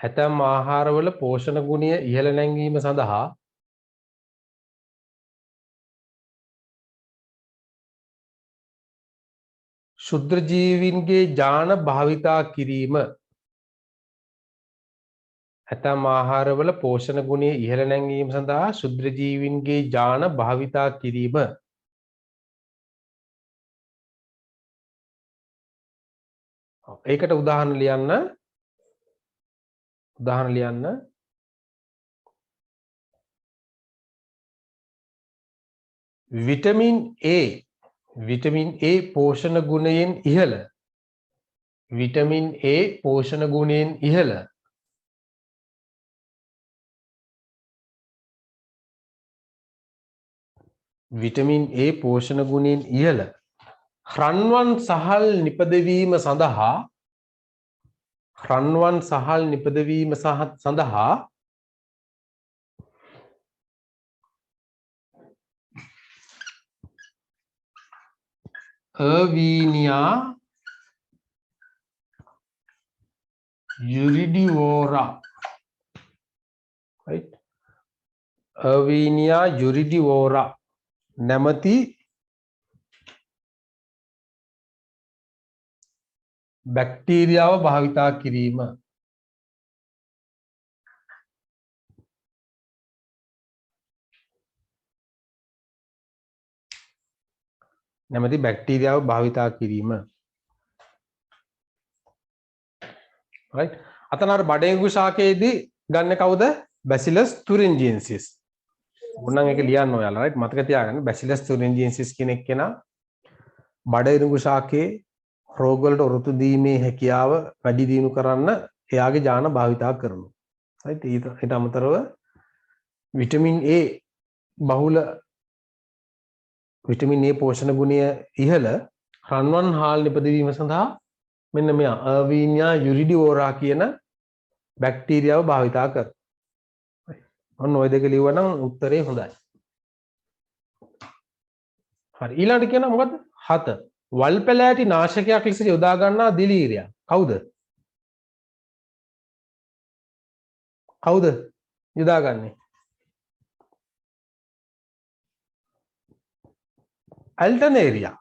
ඇතැම් ආහාරවල පෝෂණ ගුණය ඉහළ නැංවීම සඳහා ශුද්‍ර ජීවීන්ගේ ඥාන භාවිතා කිරීම ඇතැම් ආහාරවල පෝෂණ ගුණය ඉහළ නැංවීම සඳහා ශුද්‍ර ජීවීන්ගේ ඥාන භාවිතා කිරීම ඒකට උදාහරණ ලියන්න විටමින් A පෝෂණ ගුණයෙන් ඉහළ රන්වන් සහල් නිපදවීම සඳහා Erwinia juridivora right Erwinia juridivora නැමැති බැක්ටීරියාව භාවිතා කිරීම right අතන අර බඩේගු ශාකයේදී ගන්න කවුද Bacillus thuringiensis ඕනනම් ඒක ලියන්න ඔයාලා රයිට් මතක තියාගන්න බැසිලස් තුරින්ජියන්සිස් කියන එක්කෙනා බඩ ඉරුඟු ශාකයේ රෝග වලට ඔරොත්තු දීමේ හැකියාව වැඩි දියුණු කරන්න එයාගේ ඥාන භාවිතා කරනවා. රයිට් ඊට අමතරව විටමින් A බහුල විටමින් A පෝෂණ ගුණය ඉහළ රන්වන් හාල් නිපදවීම සඳහා මෙන්න මෙයා අර්වීනියා යුරිඩිවෝරා කියන බැක්ටීරියාව භාවිතා කරනවා. ඔන්න ඔය දෙක ලියුවනම් උත්තරේ හොඳයි. හරි ඊළඟට කියනවා මොකද්ද? 7. වල් පැලෑටි නාශකයක් ලෙස යොදා ගන්නා දිලීරියා. කවුද? කවුද යොදාගන්නේ? ඇල්ටනේරියා.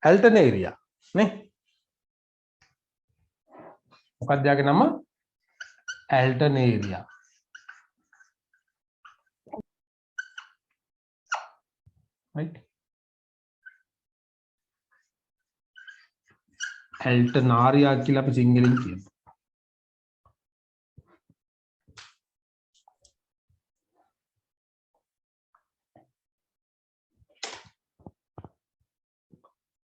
ඇල්ටනේරියා නේ? මොකක්ද යාගේ නම? ඇල්ටනේරියා. right ඇල්ටනාරියා කියලා අපි සිංහලෙන් කියමු.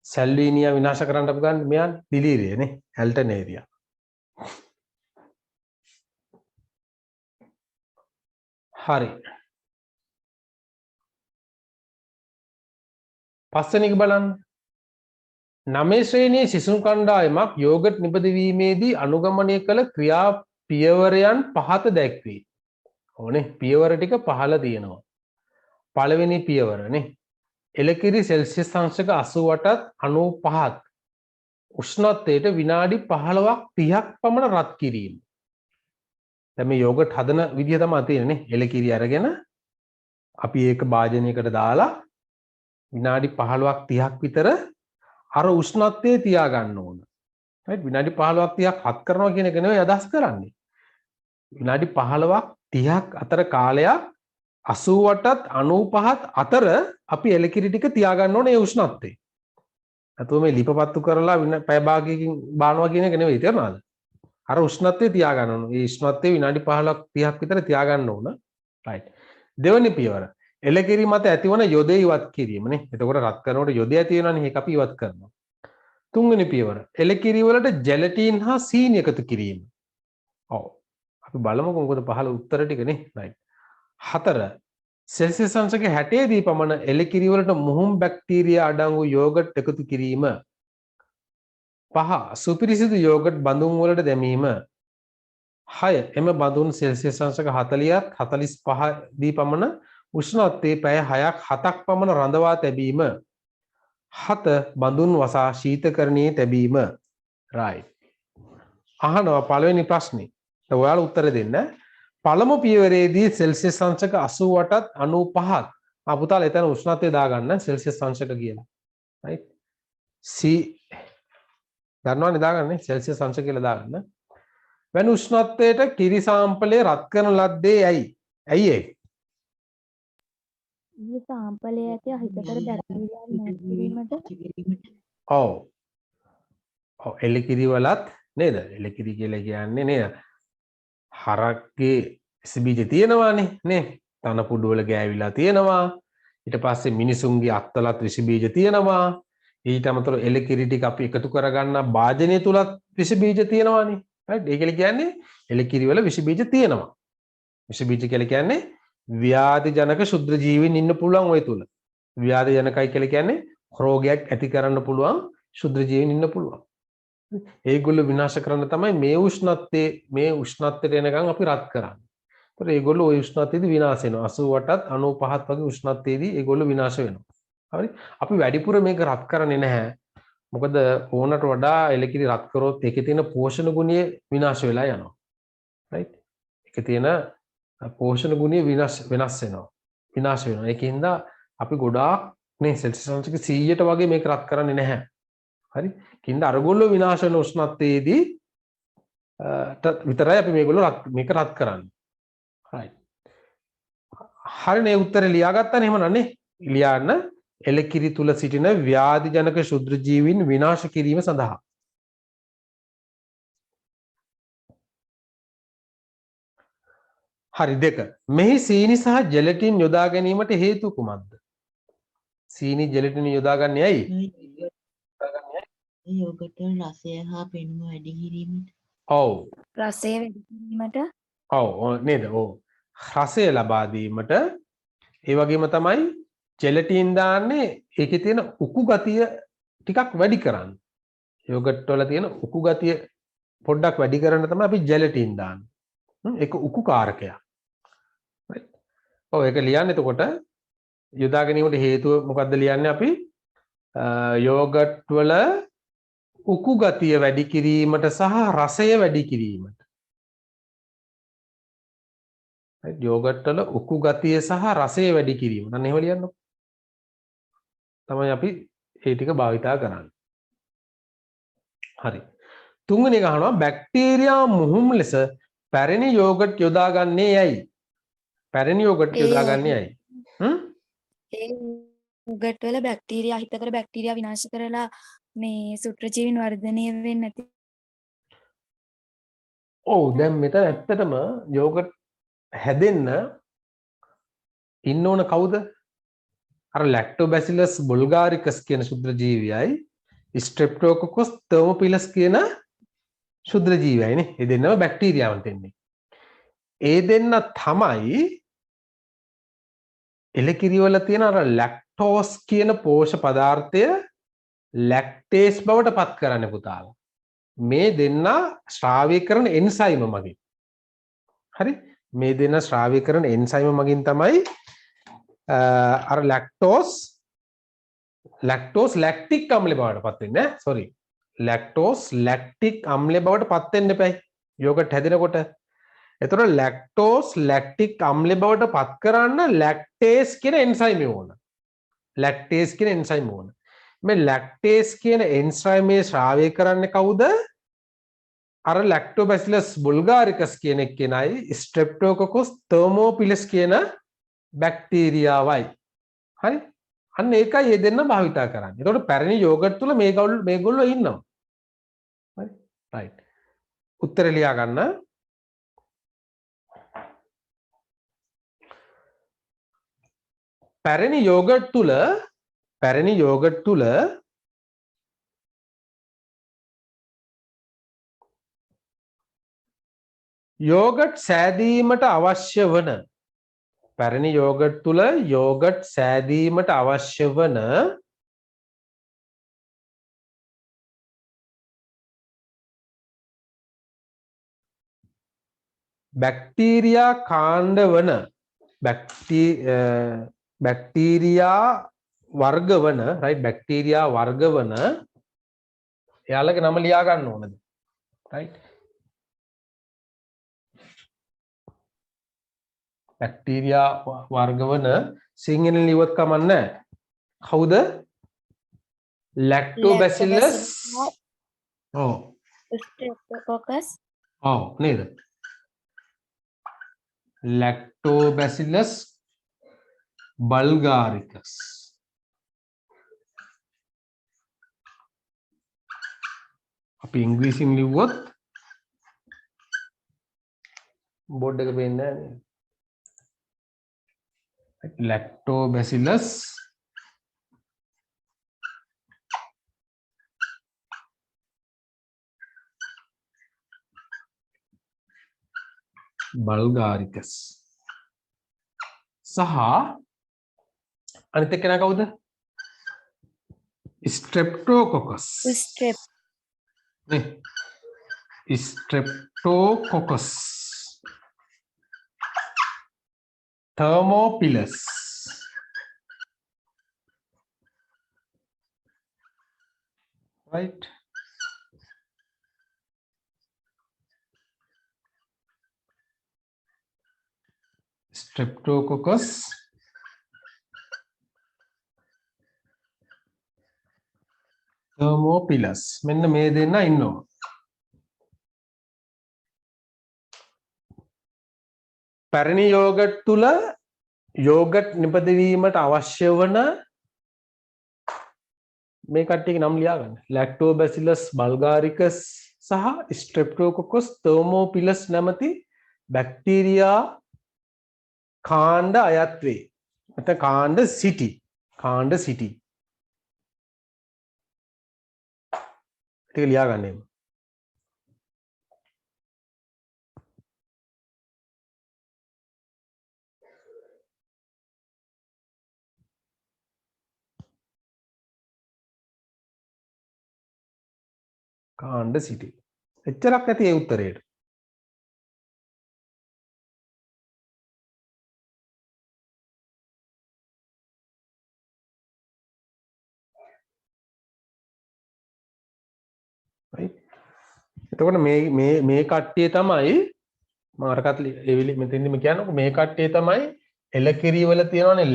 සැල්වීනියා විනාශ කරන්න අපි ගන්න මෙයන් දිලීරිය නේ ඇල්ටනේරියා. හරි. පස්වෙනි එක බලන්න. 9 ශ්‍රේණියේ සිසුන් කණ්ඩායමක් යෝගට් නිපදවීමේදී අනුගමනය කළ ක්‍රියා පියවරයන් පහත දැක්වේ. ඕනේ පියවර ටික පහළ තියෙනවා. පළවෙනි පියවරනේ එලකිරි සෙල්සියස් අංශක 88ත් 95ත් උෂ්ණත්වයට විනාඩි 15ක් 30ක් පමණ රත් කිරීම. දැන් මේ යෝගට් හදන විදිය තමයි තියෙන්නේ. එලකිරි අරගෙන අපි ඒක භාජනයකට දාලා විනාඩි 15ක් 30ක් විතර අර උෂ්ණත්වයේ තියා ගන්න ඕන. right විනාඩි 15ක් 30ක් හත් කරනවා කියන එක නෙවෙයි අදහස් කරන්නේ. විනාඩි 15ක් 30ක් අතර කාලයක් 88ත් 95ත් අතර අපි එලකිරි ටික තියා ගන්න ඕනේ ඒ උෂ්ණත්වයේ. නැතුව මේ ලිපපත්තු කරලා පැය භාගයකින් බානවා කියන එක නෙවෙයි තේරුණාද? අර උෂ්ණත්වයේ තියා ගන්න ඕන. ඒ උෂ්ණත්වයේ විනාඩි 15ක් 30ක් විතර තියා ගන්න ඕන. right දෙවෙනි පියවර එලකිරි මත ඇතිවන යොදේ ඉවත් කිරීම නේ. එතකොට රත් කරනකොට යොදේ ඇති වෙනවනේ ඒක අපි ඉවත් කරනවා. තුන්වෙනි පියවර එලකිරි වලට ජෙලටින් හා සීනි එකතු කිරීම. ඔව්. අපි බලමුකෝ මොකද පහළ උත්තර ටික නේ. right. 4 සෙල්සියස් අංශක 60 දී පමණ එලකිරි වලට මුහුම් බැක්ටීරියා අඩංගු යෝගට් එකතු කිරීම. 5 සුපිරිසිදු යෝගට් බඳුන් වලට දැමීම. 6 එම බඳුන් සෙල්සියස් අංශක 40ත් 45 දී පමණ උෂ්ණත්වයේ පැය 6ක් 7ක් පමණ රඳවා තැබීම. 7 බඳුන් වසා ශීතකරණයේ තැබීම. right. අහනවා පළවෙනි ප්‍රශ්නේ. ඔයාලා උත්තර දෙන්න. පළමු පියවරේදී සෙල්සියස් අංශක 88ත් 95ත් පුතාලා එතන උෂ්ණත්වය දාගන්න සෙල්සියස් අංශක කියලා. right. C දන්නවනේ දාගන්නේ සෙල්සියස් අංශක කියලා දාගන්න. වෙන උෂ්ණත්වයට කිරි සාම්පලය රත් කරන ලද්දේ ඇයි? ඇයි ඒ? මේ සාම්පලය ඇති අහිතකර බැක්ටීරියා විනාශ කිරීමට ඔව්. ඔව් එලකිරි වලත් නේද? එලකිරි කියලා කියන්නේ නේද? හරක්ගේ විස බීජ තියෙනවානේ නේ. තනපුඩු වල ගෑවිලා තියෙනවා. ඊට පස්සේ මිනිසුන්ගේ අත්වලත් විස බීජ තියෙනවා. ඊට අමතරව එලකිරි ටික අපි එකතු කරගන්න භාජනය තුලත් විස බීජ තියෙනවානේ. right ඒක කියන්නේ එලකිරි වල විස බීජ තියෙනවා. විස බීජ කියලා කියන්නේ ව්‍යාධි ජනක ශුද්‍ර ජීවීන් ඉන්න පුළුවන් ওই තුල. ව්‍යාධි ජනකයි කියලා කියන්නේ රෝගයක් ඇති කරන්න පුළුවන් ශුද්‍ර ජීවීන් ඉන්න පුළුවන්. ඒගොල්ලෝ විනාශ කරන්න තමයි මේ උෂ්ණත්වයට එනකන් අපි රත් කරන්නේ. ඒතකොට ඒගොල්ලෝ ওই උෂ්ණත්වයේදී විනාශ වෙනවා. 88ත් 95ත් වගේ උෂ්ණත්වයේදී ඒගොල්ලෝ විනාශ වෙනවා. හරි? අපි වැඩිපුර මේක රත් කරන්නේ නැහැ. මොකද ඕනට වඩා එලකිරි රත් කරොත් ඒකේ තියෙන පෝෂණ ගුණය විනාශ වෙලා යනවා. right? ඒකේ තියෙන පෝෂණ ගුණය වෙනස් වෙනවා. විනාශ වෙනවා. ඒකින්ද අපි ගොඩාක් මේ සෙල්සියස් අංශක 100ට වගේ මේක රත් කරන්නේ නැහැ. හරි? කින්ද අරගොල්ලෝ විනාශ වෙන උෂ්ණත්වයේදී විතරයි අපි මේක රත් කරන්නේ. right. හරිනේ උත්තරේ ලියාගත්තානේ එහෙම නන්නේ. ලියන්න එලකිරි තුල සිටින ව්‍යාධි ජනක ශුද්‍ර ජීවීන් විනාශ කිරීම සඳහා. හරි දෙක. මෙහි සීනි සහ ජෙලටින් යොදා ගැනීමට හේතු කුමක්ද? සීනි ජෙලටින් යොදා ගන්නේ ඇයි? යෝගට් වල රසය හා පෙනුම වැඩි කිරීමට. ඔව්. රසය වැඩි කිරීමට ඔව් නේද? ඔව්. රසය ලබා දීමට ඒ වගේම තමයි ජෙලටින් දාන්නේ ඒකේ තියෙන උකු ගතිය ටිකක් වැඩි කරන්න. යෝගට් වල තියෙන උකු ගතිය පොඩ්ඩක් වැඩි කරන්න තමයි අපි ජෙලටින් දාන්නේ. ඒක උකු කාරකයක්. right. ඔව් ඒක ලියන්න එතකොට යොදා ගැනීමට හේතුව මොකක්ද ලියන්නේ අපි? යෝගට් වල උකු ගතිය වැඩි කිරීමට සහ රසය වැඩි කිරීමට. right. යෝගට් වල උකු ගතිය සහ රසය වැඩි කිරීම. අන්න එහෙම ලියන්නකො. තමයි අපි ඒ ටික භාවිතා කරන්නේ. හරි. තුන්වෙනි එක අහනවා බැක්ටීරියා මුහුම් ලෙස පැරණි යෝගට් යොදාගන්නේ ඇයි? පැරණි යෝගට් යොදාගන්නේ ඇයි? ඒ යෝගට් වල බැක්ටීරියා හිතකර බැක්ටීරියා විනාශ කරලා මේ සුත්‍රජීවීන් වර්ධනය වෙන්නේ නැති. ඔව් දැන් මෙතන ඇත්තටම යෝගට් හැදෙන්න ඉන්න ඕන කවුද? අර ලැක්ටෝබැසිලස් බුල්ගාරිකස් කියන ශුද්‍රජීවියයි ස්ට්‍රෙප්ටෝකොකස් තර්මෝපිලස් කියන ශුද්‍රජීවියයිනේ. ඒ දෙන්නම බැක්ටීරියාවන් දෙන්නේ. ඒ දෙන්න තමයි එලකිරි වල තියෙන අර ලැක්ටෝස් කියන පෝෂක පදාර්ථය ලැක්ටේස් බවට පත් කරන්නේ පුතාලා. මේ දෙන්න ශ්‍රාවීකරණ එන්සයිම මගින්. හරි? මේ දෙන්න ශ්‍රාවීකරණ එන්සයිම මගින් තමයි අර ලැක්ටෝස් ලැක්ටික් අම්ල බවට පත් වෙන්නේ. සෝරි. ලැක්ටෝස් ලැක්ටික් අම්ල බවට පත් වෙන්න එපයි. යෝගට් හැදෙනකොට. එතකොට ලැක්ටෝස් ලැක්ටික් අම්ල බවට පත් කරන්න ලැක්ටේස් කියන එන්සයිම ඕන. ලැක්ටේස් කියන එන්සයිම ඕන. මේ ලැක්ටේස් කියන එන්සයිමේ ශ්‍රාවය කරන්නේ කවුද? අර ලැක්ටෝබැසිලස් බුල්ගාරිකස් කියන එක්කෙනයි ස්ට්‍රෙප්ටෝකොකස් තර්මෝපිලස් කියන බැක්ටීරියාවයි. හරි? අන්න ඒකයි මේ දෙන්න භාවිතා කරන්නේ. එතකොට පැරණි යෝගට් තුල මේගොල්ලෝ ඉන්නවා. හරි? රයිට්. උත්තර ලියා ගන්න. පැරණි යෝගට් තුල යෝගට් සෑදීමට අවශ්‍ය වන පැරණි යෝගට් තුල යෝගට් සෑදීමට අවශ්‍ය වන බැක්ටීරියා කාණ්ඩ වන බැක්ටීරියා වර්ග වන රයිට් බැක්ටීරියා වර්ග වන එයාලගේ නම ලියා ගන්න ඕනද? රයිට් බැක්ටීරියා වර්ග වන සිංහලෙන් ලියුවත් කමක් නැහැ. කවුද? ලැක්ටෝබැසිලස්. ඔව්. ස්ට්‍රෙප්ටෝකොකස්. ඔව් නේද? ලැක්ටෝබැසිලස් බල්ගාරිකස්. අපි ඉංග්‍රීසියෙන් ලිව්වොත් බෝඩ් එක පේන්නේ නැහැ නේද? Lactobacillus bulgaricus සහ අනිත් එක්කෙනා කවුද? Streptococcus නේ Streptococcus Thermophilus right Streptococcus Thermophilus මෙන්න මේ දෙන්න ඉන්නවා. පැරණි යෝගට් තුල යෝගට් නිපදවීමට අවශ්‍ය වන මේ කට්ටියගේ නම් ලියා ගන්න. Lactobacillus bulgaricus සහ Streptococcus thermophilus නැමැති බැක්ටීරියා කාණ්ඩ අයත් වේ. නැත්නම් කාණ්ඩ සිටි. කාණ්ඩ සිටි. ටික ලියා ගන්න එමු. කාණ්ඩ සිටි. එච්චරක් නැති ඒ උත්තරේට. right. එතකොට මේ කට්ටිය තමයි මම අරකට එවිලි මෙතෙන්දි මම කියන්නකො මේ කට්ටිය තමයි එලකිරි වල තියෙනවානේ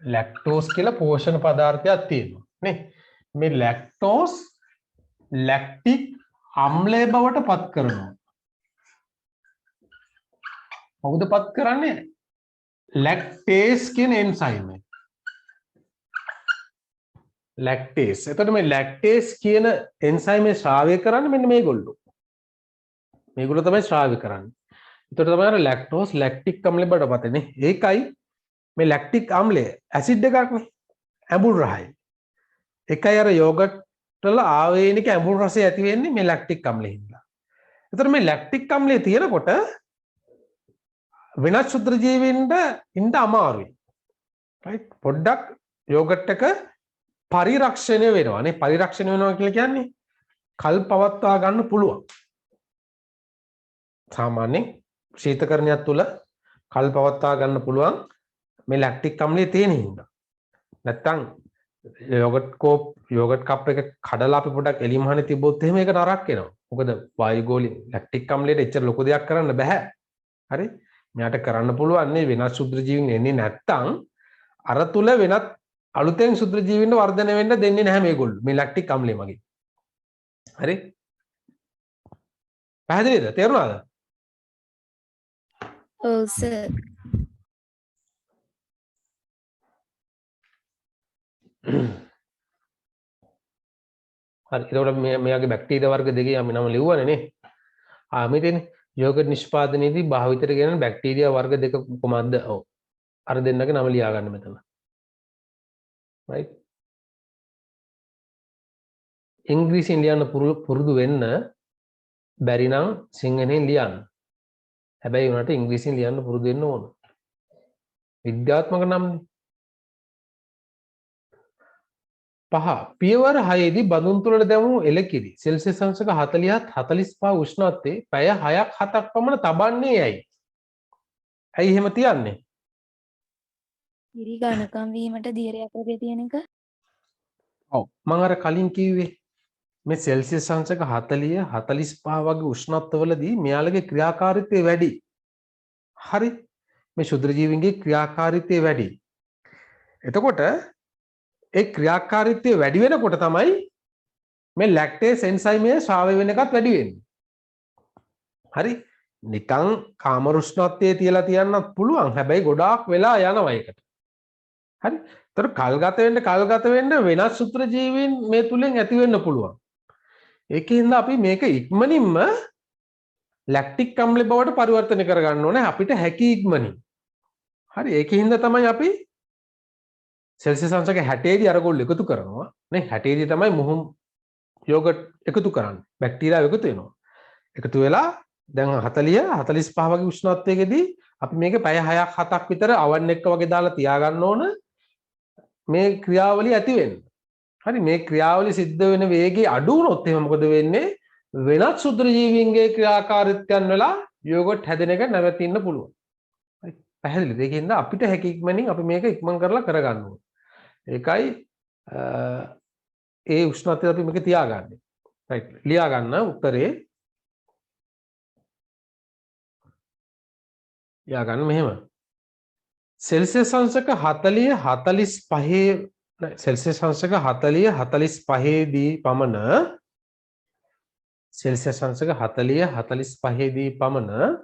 ලැක්ටෝස් කියලා පෝෂණ පදාර්ථයක් තියෙනවා නේ. මේ ලැක්ටෝස් ලැක්ටික් අම්ලය බවට පත් කරනවා. කවුද පත් කරන්නේ? ලැක්ටේස් කියන එන්සයිම් එක. ලැක්ටේස්. එතකොට මේ ලැක්ටේස් කියන එන්සයිම් එක ශ්‍රාවය කරන්නේ මෙන්න මේගොල්ලෝ. මේගොල්ලෝ තමයි ශ්‍රාවය කරන්නේ. එතකොට තමයි අර ලැක්ටෝස් ලැක්ටික් අම්ලය බවට පත් වෙන්නේ. ඒකයි මේ ලැක්ටික් අම්ලය ඇසිඩ් එකක් නේ. ඇඹුල් රහයි. එකයි අර යෝගට් වල ආවේනික ඇඹුල් රසය ඇති වෙන්නේ මේ ලැක්ටික් අම්ලයෙන් හින්දා. එතකොට මේ ලැක්ටික් අම්ලය තියෙනකොට වෙනත් ශුද්ධ ජීවීන්ට ඉන්න අමාරුයි. right පොඩ්ඩක් යෝගට් එක පරිරක්ෂණය වෙනවා නේ. පරිරක්ෂණය වෙනවා කියලා කියන්නේ කල් පවත්වා ගන්න පුළුවන්. සාමාන්‍යයෙන් ශීතකරණයක් තුල කල් පවත්වා ගන්න පුළුවන් මේ ලැක්ටික් අම්ලය තියෙන හින්දා. නැත්තම් යෝගට් කප් එක කඩලා අපි පොඩ්ඩක් එළිය මහනේ තිබ්බොත් එහෙම ඒක නරක වෙනවා. මොකද වායුගෝලී ලැක්ටික් අම්ලයට එච්චර ලොකු දෙයක් කරන්න බෑ. හරි? මෙයාට කරන්න පුළුවන් නේ වෙනත් ශුද්ධ ජීවීන් එන්නේ නැත්තම් අර තුල වෙනත් අලුතෙන් ශුද්ධ ජීවීන්ව වර්ධනය වෙන්න දෙන්නේ නැහැ මේගොල්ලෝ. මේ ලැක්ටික් අම්ලය මගේ. හරි? පැහැදිලිද? තේරුණාද? ඔව් සර්. හරි එතකොට මෙයාගේ බැක්ටීරියා වර්ග දෙකේ අපි නම ලිව්වනේ නේ. මෙතන යෝගට් නිෂ්පාදනයේදී භාවිතයට ගෙන බැක්ටීරියා වර්ග දෙක කොහමද? ඔව්. අර දෙන්නගේ නම ලියා ගන්න මෙතන. right. ඉංග්‍රීසියෙන් ලියන්න පුරුදු වෙන්න බැරි නම් සිංහලෙන් ලියන්න. හැබැයි උනට ඉංග්‍රීසියෙන් ලියන්න පුරුදු වෙන්න ඕන. විද්‍යාත්මක නම්නේ. 5 පියවර 6 දී බඳුන් තුලට දැමූ එලකිරි සෙල්සියස් අංශක 40ත් 45 උෂ්ණත්වයේ පැය 6ක් 7ක් පමණ තබන්නේ ඇයි? ඇයි එහෙම තියන්නේ? ඉරි ඝනකම් වීමට දියරයක් වගේ තියෙන එක. ඔව් මම අර කලින් කිව්වේ මේ සෙල්සියස් අංශක 40 45 වගේ උෂ්ණත්වවලදී මෙයාලගේ ක්‍රියාකාරීත්වය වැඩි. හරි? මේ ශුද්ධ ජීවීන්ගේ ක්‍රියාකාරීත්වය වැඩි. එතකොට ඒ ක්‍රියාකාරීත්වය වැඩි වෙනකොට තමයි මේ ලැක්ටේස් එන්සයිම් එක ශ්‍රාවය වෙන එකත් වැඩි වෙන්නේ. හරි? නිකන් කාම උෂ්ණත්වයේ තියලා තියන්නත් පුළුවන්. හැබැයි ගොඩාක් වෙලා යනවා ඒකට. හරි? ඒතර කල්ගත වෙන්න වෙනස් සූත්‍ර ජීවීන් මේ තුලින් ඇති වෙන්න පුළුවන්. ඒකින්ද අපි මේක ඉක්මනින්ම ලැක්ටික් අම්ල බවට පරිවර්තනය කරගන්න ඕනේ අපිට හැකි ඉක්මනින්. හරි? ඒකින්ද තමයි අපි සෙල්සියස් අංශක 60 දී අරගොල්ලෝ එකතු කරනවා නේ. 60 දී තමයි මුහුම් යෝගට් එකතු කරන්නේ. බැක්ටීරියා එකතු වෙනවා. එකතු වෙලා දැන් 40 45 වගේ උෂ්ණත්වයකදී අපි මේක පැය 6ක් 7ක් විතර අවන් එක්ක වගේ දාලා තියාගන්න ඕන මේ ක්‍රියාවලිය ඇති වෙන්න. හරි මේ ක්‍රියාවලිය සිද්ධ වෙන වේගය අඩු වුණොත් එහෙනම් මොකද වෙන්නේ? වෙනත් සුද්ධ ජීවීන්ගේ ක්‍රියාකාරීත්වයන් වල යෝගට් හැදෙන එක නැවතින්න පුළුවන්. හරි පැහැදිලිද? ඒකින්ද අපිට හැකි ඉක්මනින් අපි මේක ඉක්මන් කරලා කරගන්න ඕනේ. ඒකයි ඒ උෂ්ණත්වය අපි මේක තියාගන්නේ. රයිට් ලියා ගන්න උත්තරේ ලියා ගන්න මෙහෙම. සෙල්සියස් අංශක 40 45 සෙල්සියස් අංශක 40 45 දී පමණ සෙල්සියස් අංශක 40 45 දී පමණ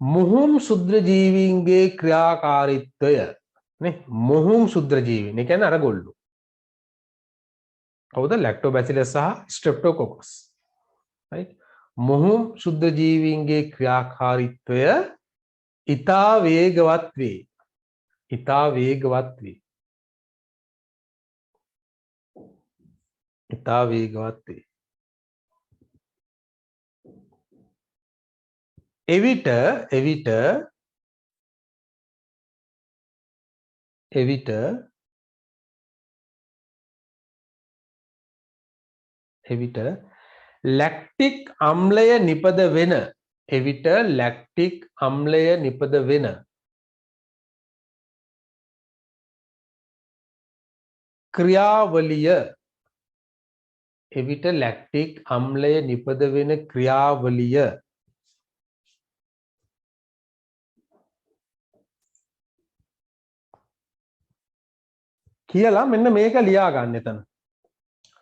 මුහුම් ශුද්ධ ජීවීන්ගේ ක්‍රියාකාරීත්වය නේ මුහුම් ශුද්ධ ජීවීන් ඒ කියන්නේ අරගොල්ලෝ කවුද? ලැක්ටෝබැසිලස් සහ ස්ට්‍රෙප්ටෝකොකස්. right? මොහුම් ශුද්ධ ජීවීන්ගේ ක්‍රියාකාරීත්වය ඉතා වේගවත් වේ. ඉතා වේගවත් වේ. ඉතා වේගවත් වේ. එවිට ලැක්ටික් අම්ලය නිපද වෙන ක්‍රියාවලිය කියලා මෙන්න මේක ලියා ගන්න එතන.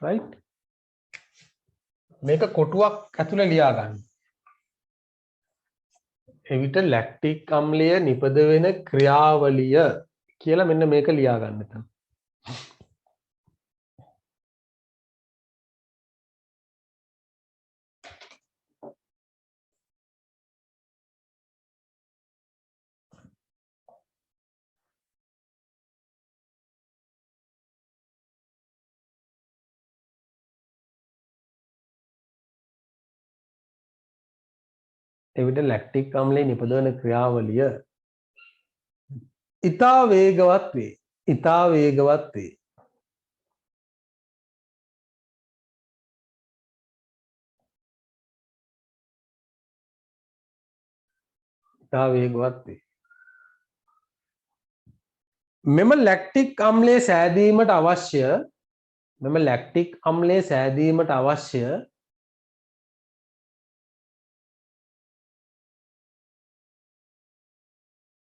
right? මේක කොටුවක් ඇතුලේ ලියා ගන්න. එවිට ලැක්ටික් අම්ලය නිපද වෙන ක්‍රියාවලිය කියලා මෙන්න මේක ලියා ගන්න එතන. එවිට ලැක්ටික් අම්ලය නිපදවන ක්‍රියාවලිය ඉතා වේගවත් වේ. ඉතා වේගවත් වේ. ඉතා වේගවත් වේ. මෙම ලැක්ටික් අම්ලය සෑදීමට අවශ්‍ය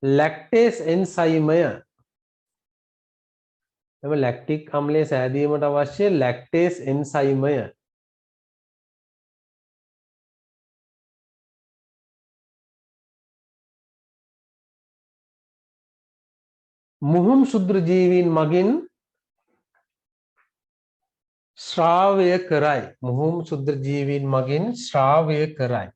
ලැක්ටේස් එන්සයිමය මුහුම් ශුද්‍ර ජීවීන් මගින් ශ්‍රාවය කරයි.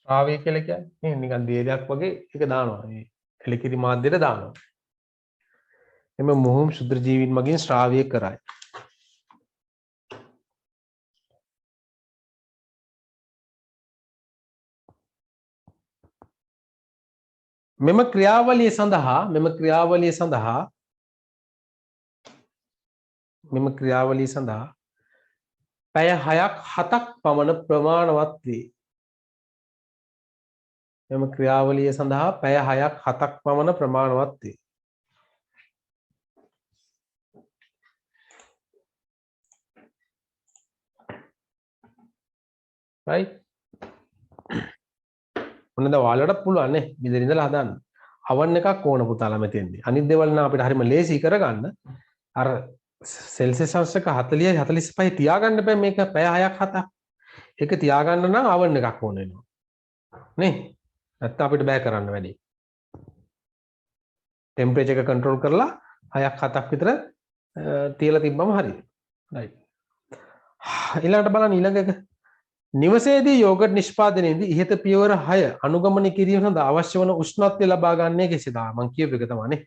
ශ්‍රාවය කියලා කියන්නේ නිකන් දියදයක් වගේ ඒක දානවා. මේ එලකිරි මාධ්‍යයට දානවා. එමෙ මොහොම් ශුද්‍ර ජීවීන් මගින් ශ්‍රාවය කරයි. මෙම ක්‍රියාවලිය සඳහා පැය 6ක් 7ක් පමණ ප්‍රමාණවත් වේ. right? මොනද ඔයාලට පුළුවන් නේ ඉදිරිය ඉඳලා හදන්න. අවන් එකක් ඕන පුතාලා මෙතෙන්දී. අනිත් දේවල් නම් අපිට හරියම ලේසි කරගන්න. අර සෙල්සියස් අංශක 40 45 තියාගන්න බෑ මේක පැය 6ක් 7ක්. ඒක තියාගන්න නම් අවන් එකක් ඕන වෙනවා. නේ? නැත්නම් අපිට බෑ කරන්න වැඩි. ටෙම්පරේචර් එක කන්ට්‍රෝල් කරලා 6ක් 7ක් විතර තියලා තිබ්බම හරියි. right. ඊළඟට බලන්න ඊළඟ එක. නිවසේදී යෝගට් නිෂ්පාදනයේදී ඉහත පියවර 6 අනුගමනය කිරීම සඳහා අවශ්‍ය වන උෂ්ණත්වය ලබා ගන්නේ කෙසේද? මම කියපු එක තමයි නේ.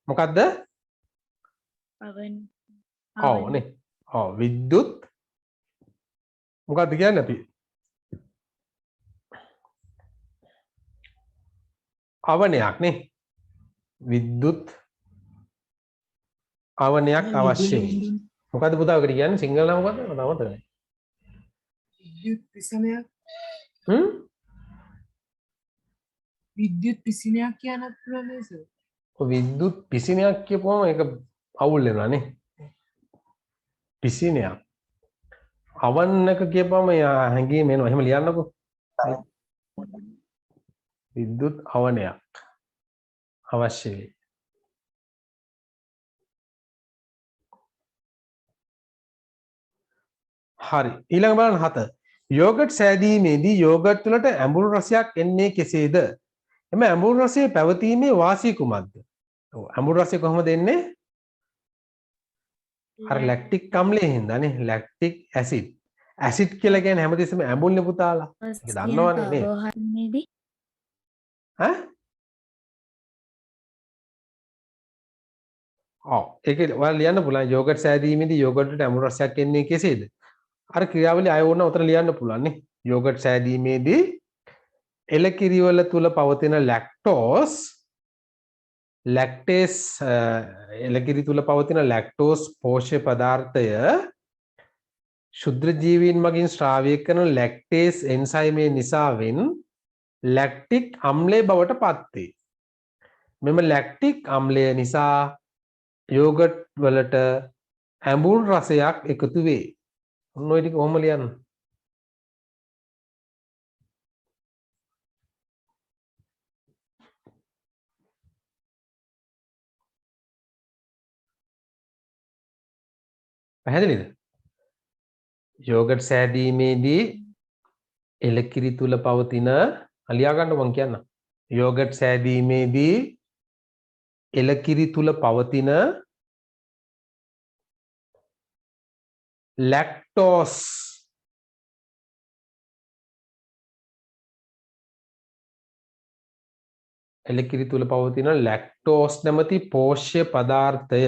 මොකද්ද? ඔව් නේ. ඔව් විද්‍යුත් මොකද්ද කියන්නේ අපි? අවනයක් නේ. විද්‍යුත් අවනයක් අවශ්‍යයි. මොකද්ද පුතා ඔකට කියන්නේ සිංහල නම මොකද්ද? මම මතක නැහැ. විද්‍යුත් පිසනයක් කියන්නත් පුළුවන් නේද? ඔය විද්‍යුත් පිසිනයක් කියපුවම ඒක අවුල් වෙනවා නේ. පිසිනයක්. අවන්නක කියපුවම හැංගීම එනවා. එහෙම ලියන්නකෝ. විද්‍යුත් අවනයක් අවශ්‍ය වේ. හරි. ඊළඟ බලන්න 7. යෝගට් සෑදීමේදී යෝගට් තුළට ඇඹුල් රසයක් එන්නේ කෙසේද? එම ඇඹුල් රසයේ පැවතීමේ වාසිය කුමක්ද? ඔව් ඇඹුල් රසය කොහොමද එන්නේ? අර ලැක්ටික් අම්ලයේ හින්දානේ ලැක්ටික් ඇසිඩ්. ඇසිඩ් කියලා කියන්නේ හැමතිස්සෙම ඇඹුල්නේ පුතාලා. ඒක දන්නවනේ නේද? කාබෝහයිඩ්‍රේට් ඈ? ඔව්. ඒක ඔයාලා ලියන්න පුළුවන් යෝගට් සෑදීමේදී යෝගට් වලට ඇඹුල් රසයක් එන්නේ කෙසේද? අර ක්‍රියාවලිය ආය ඕන උතන ලියන්න පුළුවන් නේ. යෝගට් සෑදීමේදී එලකිරි වල තුල පවතින ලැක්ටෝස් ලැක්ටේස් එලකිරි තුල පවතින ලැක්ටෝස් පෝෂ්‍ය පදාර්ථය ශුද්‍ර ජීවීන් මගින් ශ්‍රාවය කරන ලැක්ටේස් එන්සයිමේ නිසාවෙන් ලැක්ටික් අම්ලය බවට පත් වේ. මෙම ලැක්ටික් අම්ලය නිසා යෝගට් වලට ඇඹුල් රසයක් එකතු වේ. ඔන්න ඔය ටික කොහොම ලියන්න? පැහැදිලිද? යෝගට් සෑදීමේදී එලකිරි තුල පවතින ලියා ගන්න මම කියන්න. යෝගට් සෑදීමේදී එලකිරි තුල පවතින ලැක්ටෝස් එලකිරි තුල පවතින ලැක්ටෝස් නැමැති පෝෂ්‍ය පදාර්ථය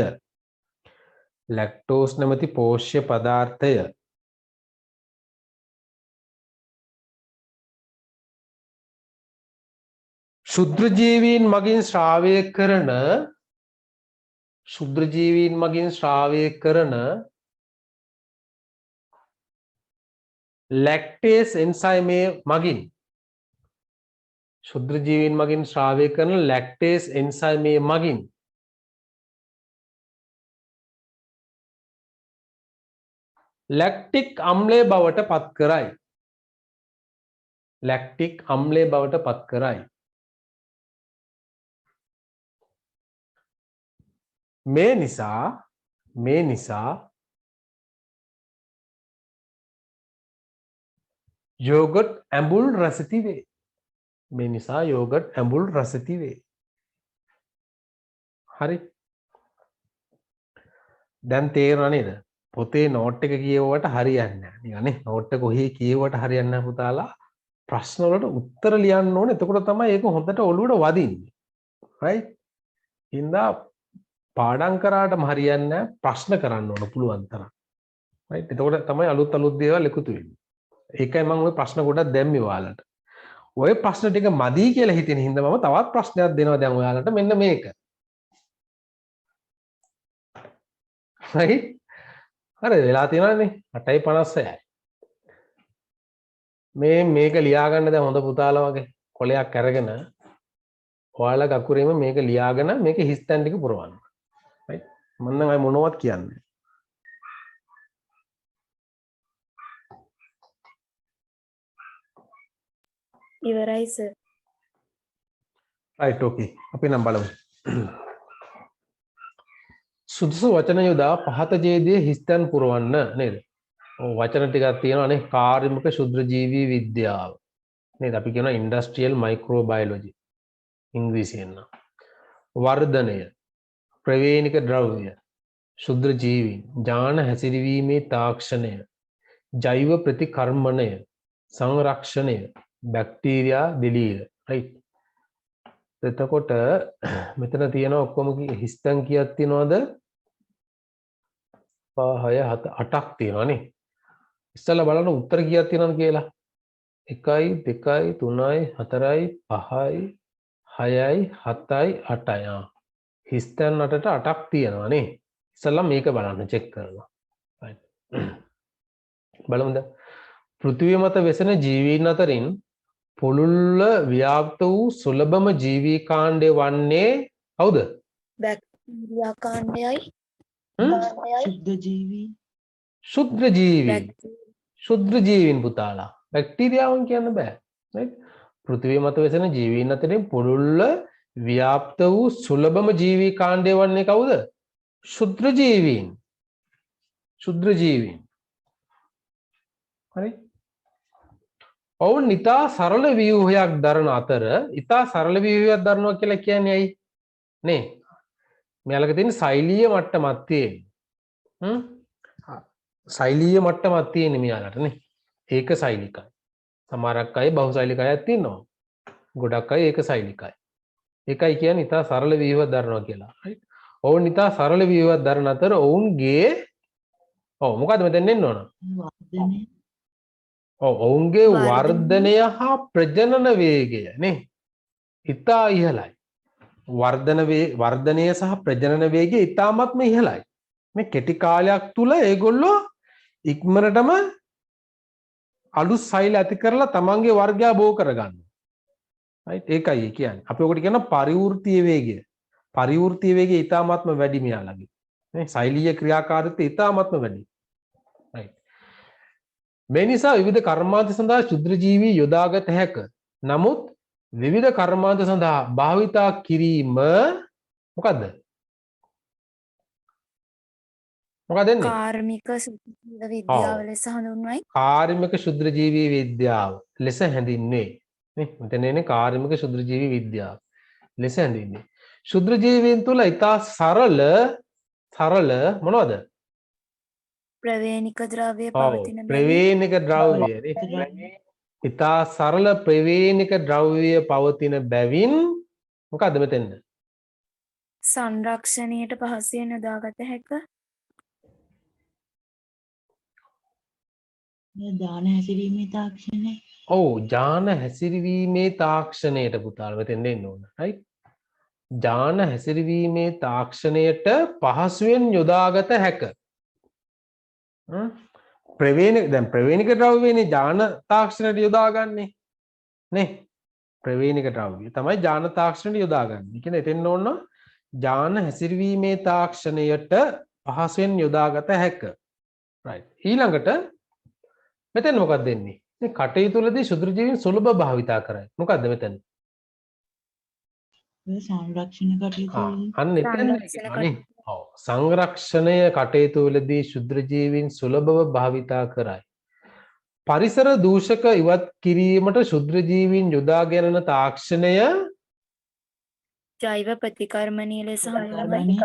ලැක්ටෝස් නැමැති පෝෂ්‍ය පදාර්ථය ශුද්‍ර ජීවීන් මගින් ශ්‍රාවය කරන ලැක්ටේස් එන්සයිමේ මගින් ශුද්‍ර ජීවීන් මගින් ශ්‍රාවය කරන ලැක්ටේස් එන්සයිමේ මගින් ලැක්ටික් අම්ලය බවට පත් කරයි. ලැක්ටික් අම්ලය බවට පත් කරයි. මේ නිසා යෝගට් ඇඹුල් රසති වේ. මේ නිසා යෝගට් ඇඹුල් රසති වේ. හරි. දැන් තේරෙනව නේද? පොතේ නෝට් එක කියවුවට හරියන්නේ නැහැ. නිකන් නේ නෝට් එක කොහේ කියවුවට හරියන්නේ නැහැ පුතාලා. ප්‍රශ්න වලට උත්තර ලියන්න ඕනේ. එතකොට තමයි ඒක හොඳට ඔළුවට වදින්නේ. right? ඉඳා පාඩම් කරාටම හරියන්නේ නැහැ. ප්‍රශ්න කරන්න ඕන පුළුවන් තරම්. right? එතකොට තමයි අලුත් දේවල් එකතු වෙන්නේ. ඒකයි මම ওই ප්‍රශ්න ගොඩක් දැම්මේ ඔයාලට. ওই ප්‍රශ්න ටික මදි කියලා හිතෙන හින්දා මම තවත් ප්‍රශ්නයක් දෙනවා දැන් ඔයාලට මෙන්න මේක. right? හරි වෙලා තියෙනවානේ 8:56යි. මේක ලියා ගන්න දැන් හොඳ පුතාලා වගේ කොලයක් අරගෙන ඔයාලා අකුරේම මේක ලියාගෙන මේක හිස් තැන් ටික පුරවන්න. right? මම නම් අය මොනවත් කියන්නේ. ඉවරයි සර්. right okay. අපි නම් බලමු. සුදුසු වචන යොදා පහත ජේදයේ හිස්තැන් පුරවන්න නේද? ඔව් වචන ටිකක් තියෙනවානේ කාර්යමුඛ ශුද්‍ර ජීවී විද්‍යාව. නේද? අපි කියනවා ඉන්ඩස්ට්‍රියල් මයික්‍රෝබයොලොජි ඉංග්‍රීසියෙන් නම්. වර්ධනය, ප්‍රවේණික ද්‍රව්‍ය, ශුද්‍ර ජීවීන්, ඥාන හැසිරවීමේ තාක්ෂණය, ජෛව ප්‍රතිකර්මණය, සංරක්ෂණය, බැක්ටීරියා දිලීර. right? එතකොට මෙතන තියෙන ඔක්කොම හිස්තැන් කීයක් තියෙනවද? 5 6 7 8ක් තියෙනවානේ. ඉස්සෙල්ලා බලන්න උත්තර කීයක් තියෙනවද කියලා. 1යි 2යි 3යි 4යි 5යි 6යි 7යි 8යි. හිස්තැන් 8ට 8ක් තියෙනවානේ. ඉස්සෙල්ලා මේක බලන්න චෙක් කරනවා. right. බලමුද? පෘථිවිය මත වෙසෙන ජීවීන් අතරින් පුළුල්ව ව්‍යාප්ත වූ සුලභම ජීවී කාණ්ඩය වන්නේ කවුද? බැක්ටීරියා කාණ්ඩයයි ශුද්ධ ජීවී ශුද්‍ර ජීවීන්. ශුද්‍ර ජීවීන් පුතාලා. බැක්ටීරියාවන් කියන්න බෑ. right? පෘථිවිය මත වෙසෙන ජීවීන් අතරින් පුළුල්ව ව්‍යාප්ත වූ සුලභම ජීවී කාණ්ඩය වන්නේ කවුද? ශුද්‍ර ජීවීන්. ශුද්‍ර ජීවීන්. හරි? ඔවුන් ඉතා සරල ව්‍යුහයක් දරන අතර ඉතා සරල ව්‍යුහයක් දරනවා කියලා කියන්නේ ඇයි? නේ. මෙයාලක තියෙන ශෛලීය මට්ටමක් තියෙන. ශෛලීය මට්ටමක් තියෙන මෙයාලටනේ. ඒක ශෛලිකයි. සමහරක් අය බහුශෛලිකයක් තියෙනවා. ගොඩක් අය ඒක ශෛලිකයි. ඒකයි කියන්නේ ඉතා සරල ව්‍යුහයක් දරනවා කියලා. right? ඔවුන් ඉතා සරල ව්‍යුහයක් දරන අතර ඔවුන්ගේ මොකද්ද මෙතෙන් එන්න ඕන? වර්ධනය ඔවුන්ගේ වර්ධනය. වර්ධනය හා ප්‍රජනන වේගය නේ ඉතා ඉහළයි. වර්ධනය සහ ප්‍රජනන වේගය ඉතාමත්ම ඉහළයි. මේ කෙටි කාලයක් තුල ඒගොල්ලෝ ඉක්මනටම අලුත් සෛල ඇති කරලා තමන්ගේ වර්ගය බෝ කරගන්නවා. right? ඒකයි කියන්නේ. අපි ඔකට කියන පරිවෘත්තීය වේගය. පරිවෘත්තීය වේගය ඉතාමත්ම වැඩි මෙයාලගේ. නේ සෛලීය ක්‍රියාකාරීත්වය ඉතාමත්ම වැඩි. right? මේ නිසා විවිධ කර්මාන්ත සඳහා ශුද්‍රජීවී යොදාගත හැක. නමුත් විවිධ කර්මාන්ත සඳහා භාවිතා කිරීම මොකද්ද? මොකද එන්නේ? කාර්මික සුද්ධ විද්‍යාව ලෙස හඳුන්වයි. කාර්මික ශුද්‍රජීවී විද්‍යාව ලෙස හැඳින්වේ. නේ මෙතන එන්නේ කාර්මික ශුද්‍රජීවී විද්‍යාව ලෙස හැඳින්වේ. ශුද්‍රජීවීන් තුල ඉතා සරල මොනවද? ප්‍රවේණික ද්‍රව්‍ය පවතින බැවින් ප්‍රවේණික ද්‍රව්‍ය නේ. ඉතා සරල ප්‍රවේණික ද්‍රව්‍ය පවතින බැවින් මොකද්ද මෙතෙන්ද? සංරක්ෂණයට පහසුවෙන් යොදාගත හැක. දාන හැසිරීමේ තාක්ෂණය ජාන හැසිරවීමේ තාක්ෂණයට පුතාල මෙතෙන් එන්න ඕන. right? ජාන හැසිරවීමේ තාක්ෂණයට පහසුවෙන් යොදාගත හැක. ප්‍රවේණික ද්‍රව්‍යනේ ජාන තාක්ෂණයට යොදාගන්නේ. නේ? ප්‍රවේණික ද්‍රව්‍ය තමයි ජාන තාක්ෂණයට යොදාගන්නේ. කියන්නේ එතෙන් ඕන ජාන හැසිරවීමේ තාක්ෂණයට පහසුවෙන් යොදාගත හැක. right? ඊළඟට මෙතන මොකක්ද දෙන්නේ? මේ කටයුතුවලදී ශුද්‍රජීවීන් සුලභ භාවිතා කරයි. මොකද්ද මෙතන? සංරක්ෂණ කටයුතු අන්න එතන සංරක්ෂණ නේ. සංරක්ෂණය කටයුතුවලදී ශුද්‍රජීවීන් සුලභව භාවිතා කරයි. පරිසර දූෂක ඉවත් කිරීමට ශුද්‍රජීවීන් යොදා ගැනෙන තාක්ෂණය ජෛව ප්‍රතිකර්මණීය ලෙස හඳුන්වයි.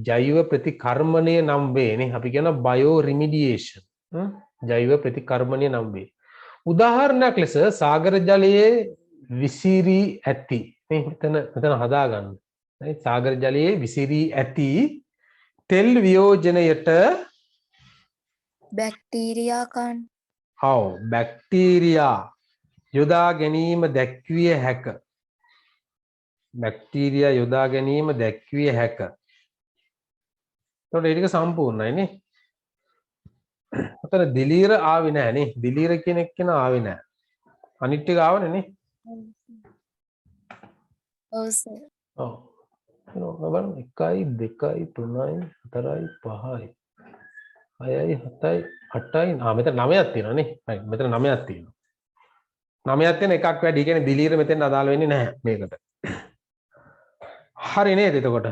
ජෛව ප්‍රතිකර්මණය නම් වේ නේ. අපි කියන බයෝ රිමිඩියේෂන්. ජෛව ප්‍රතිකර්මණය නම් වේ. උදාහරණයක් ලෙස සාගර ජලයේ විසිරී ඇති මෙතන හදාගන්න. සාගර ජලයේ විසිරී ඇති තෙල් වියෝජනයට බැක්ටීරියා කන් බැක්ටීරියා යොදා ගැනීම දැක්විය හැක. බැක්ටීරියා යොදා ගැනීම දැක්විය හැක. එතකොට ඒක සම්පූර්ණයි නේ. අතන දිලීර ආවේ නැහැ නේ. දිලීර කියන එක්කෙන ආවේ නැහැ. අනිත් ටික ආවනේ නේ. ඔව් සර්. ඔව්. බලන්න 1 2 3 4 5 6යි 7යි 8යි මෙතන 9ක් තියෙනවා නේ. right මෙතන 9ක් තියෙනවා. 9ක් තියෙන එකක් වැඩි. කියන්නේ දිලීර මෙතෙන් අදාළ වෙන්නේ නැහැ මේකට. හරි නේද එතකොට?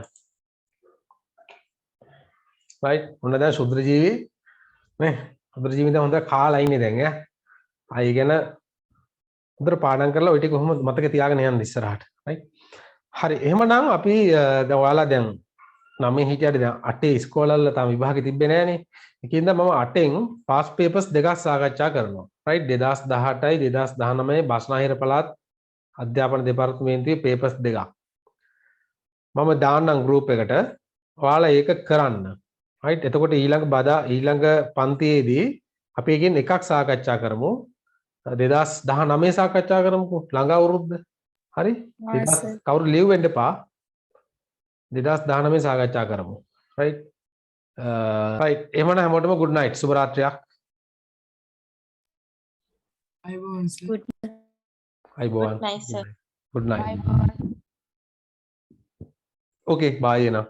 right මොන දැන් ශුද්‍රජීවී නේ. ශුද්‍රජීවීන් දැන් හොඳට කාලා ඉන්නේ දැන් ඈ. ආයි ගැන හොඳට පාඩම් කරලා ওই ටික කොහොමද මතක තියාගෙන යන්න ඉස්සරහට. right හරි එහෙමනම් අපි දැන් ඔයාලා දැන් 9 හිටියට දැන් 8 ඉස්කෝලවල තාම විභාගෙ තිබ්බේ නෑනේ. ඒකින්ද මම 8න් පාස් පේපර්ස් දෙකක් සාකච්ඡා කරනවා. right 2018යි 2019 බස්නාහිර පළාත් අධ්‍යාපන දෙපාර්තමේන්තුවේ පේපර්ස් දෙකක්. මම දාන්නම් ගෲප් එකට. ඔයාලා ඒක කරන්න. right එතකොට ඊළඟ පන්තියේදී අපි එකෙන් එකක් සාකච්ඡා කරමු. 2019 සාකච්ඡා කරමුකෝ ළඟ අවුරුද්ද. හරි? කවුරු ලීව් වෙන්න එපා. 2019 සාකච්ඡා කරමු. right right එහෙමනම් හැමෝටම good night සුබ රාත්‍රියක්. අයබෝවන් sir. අයබෝවන්. good night. okay bye now.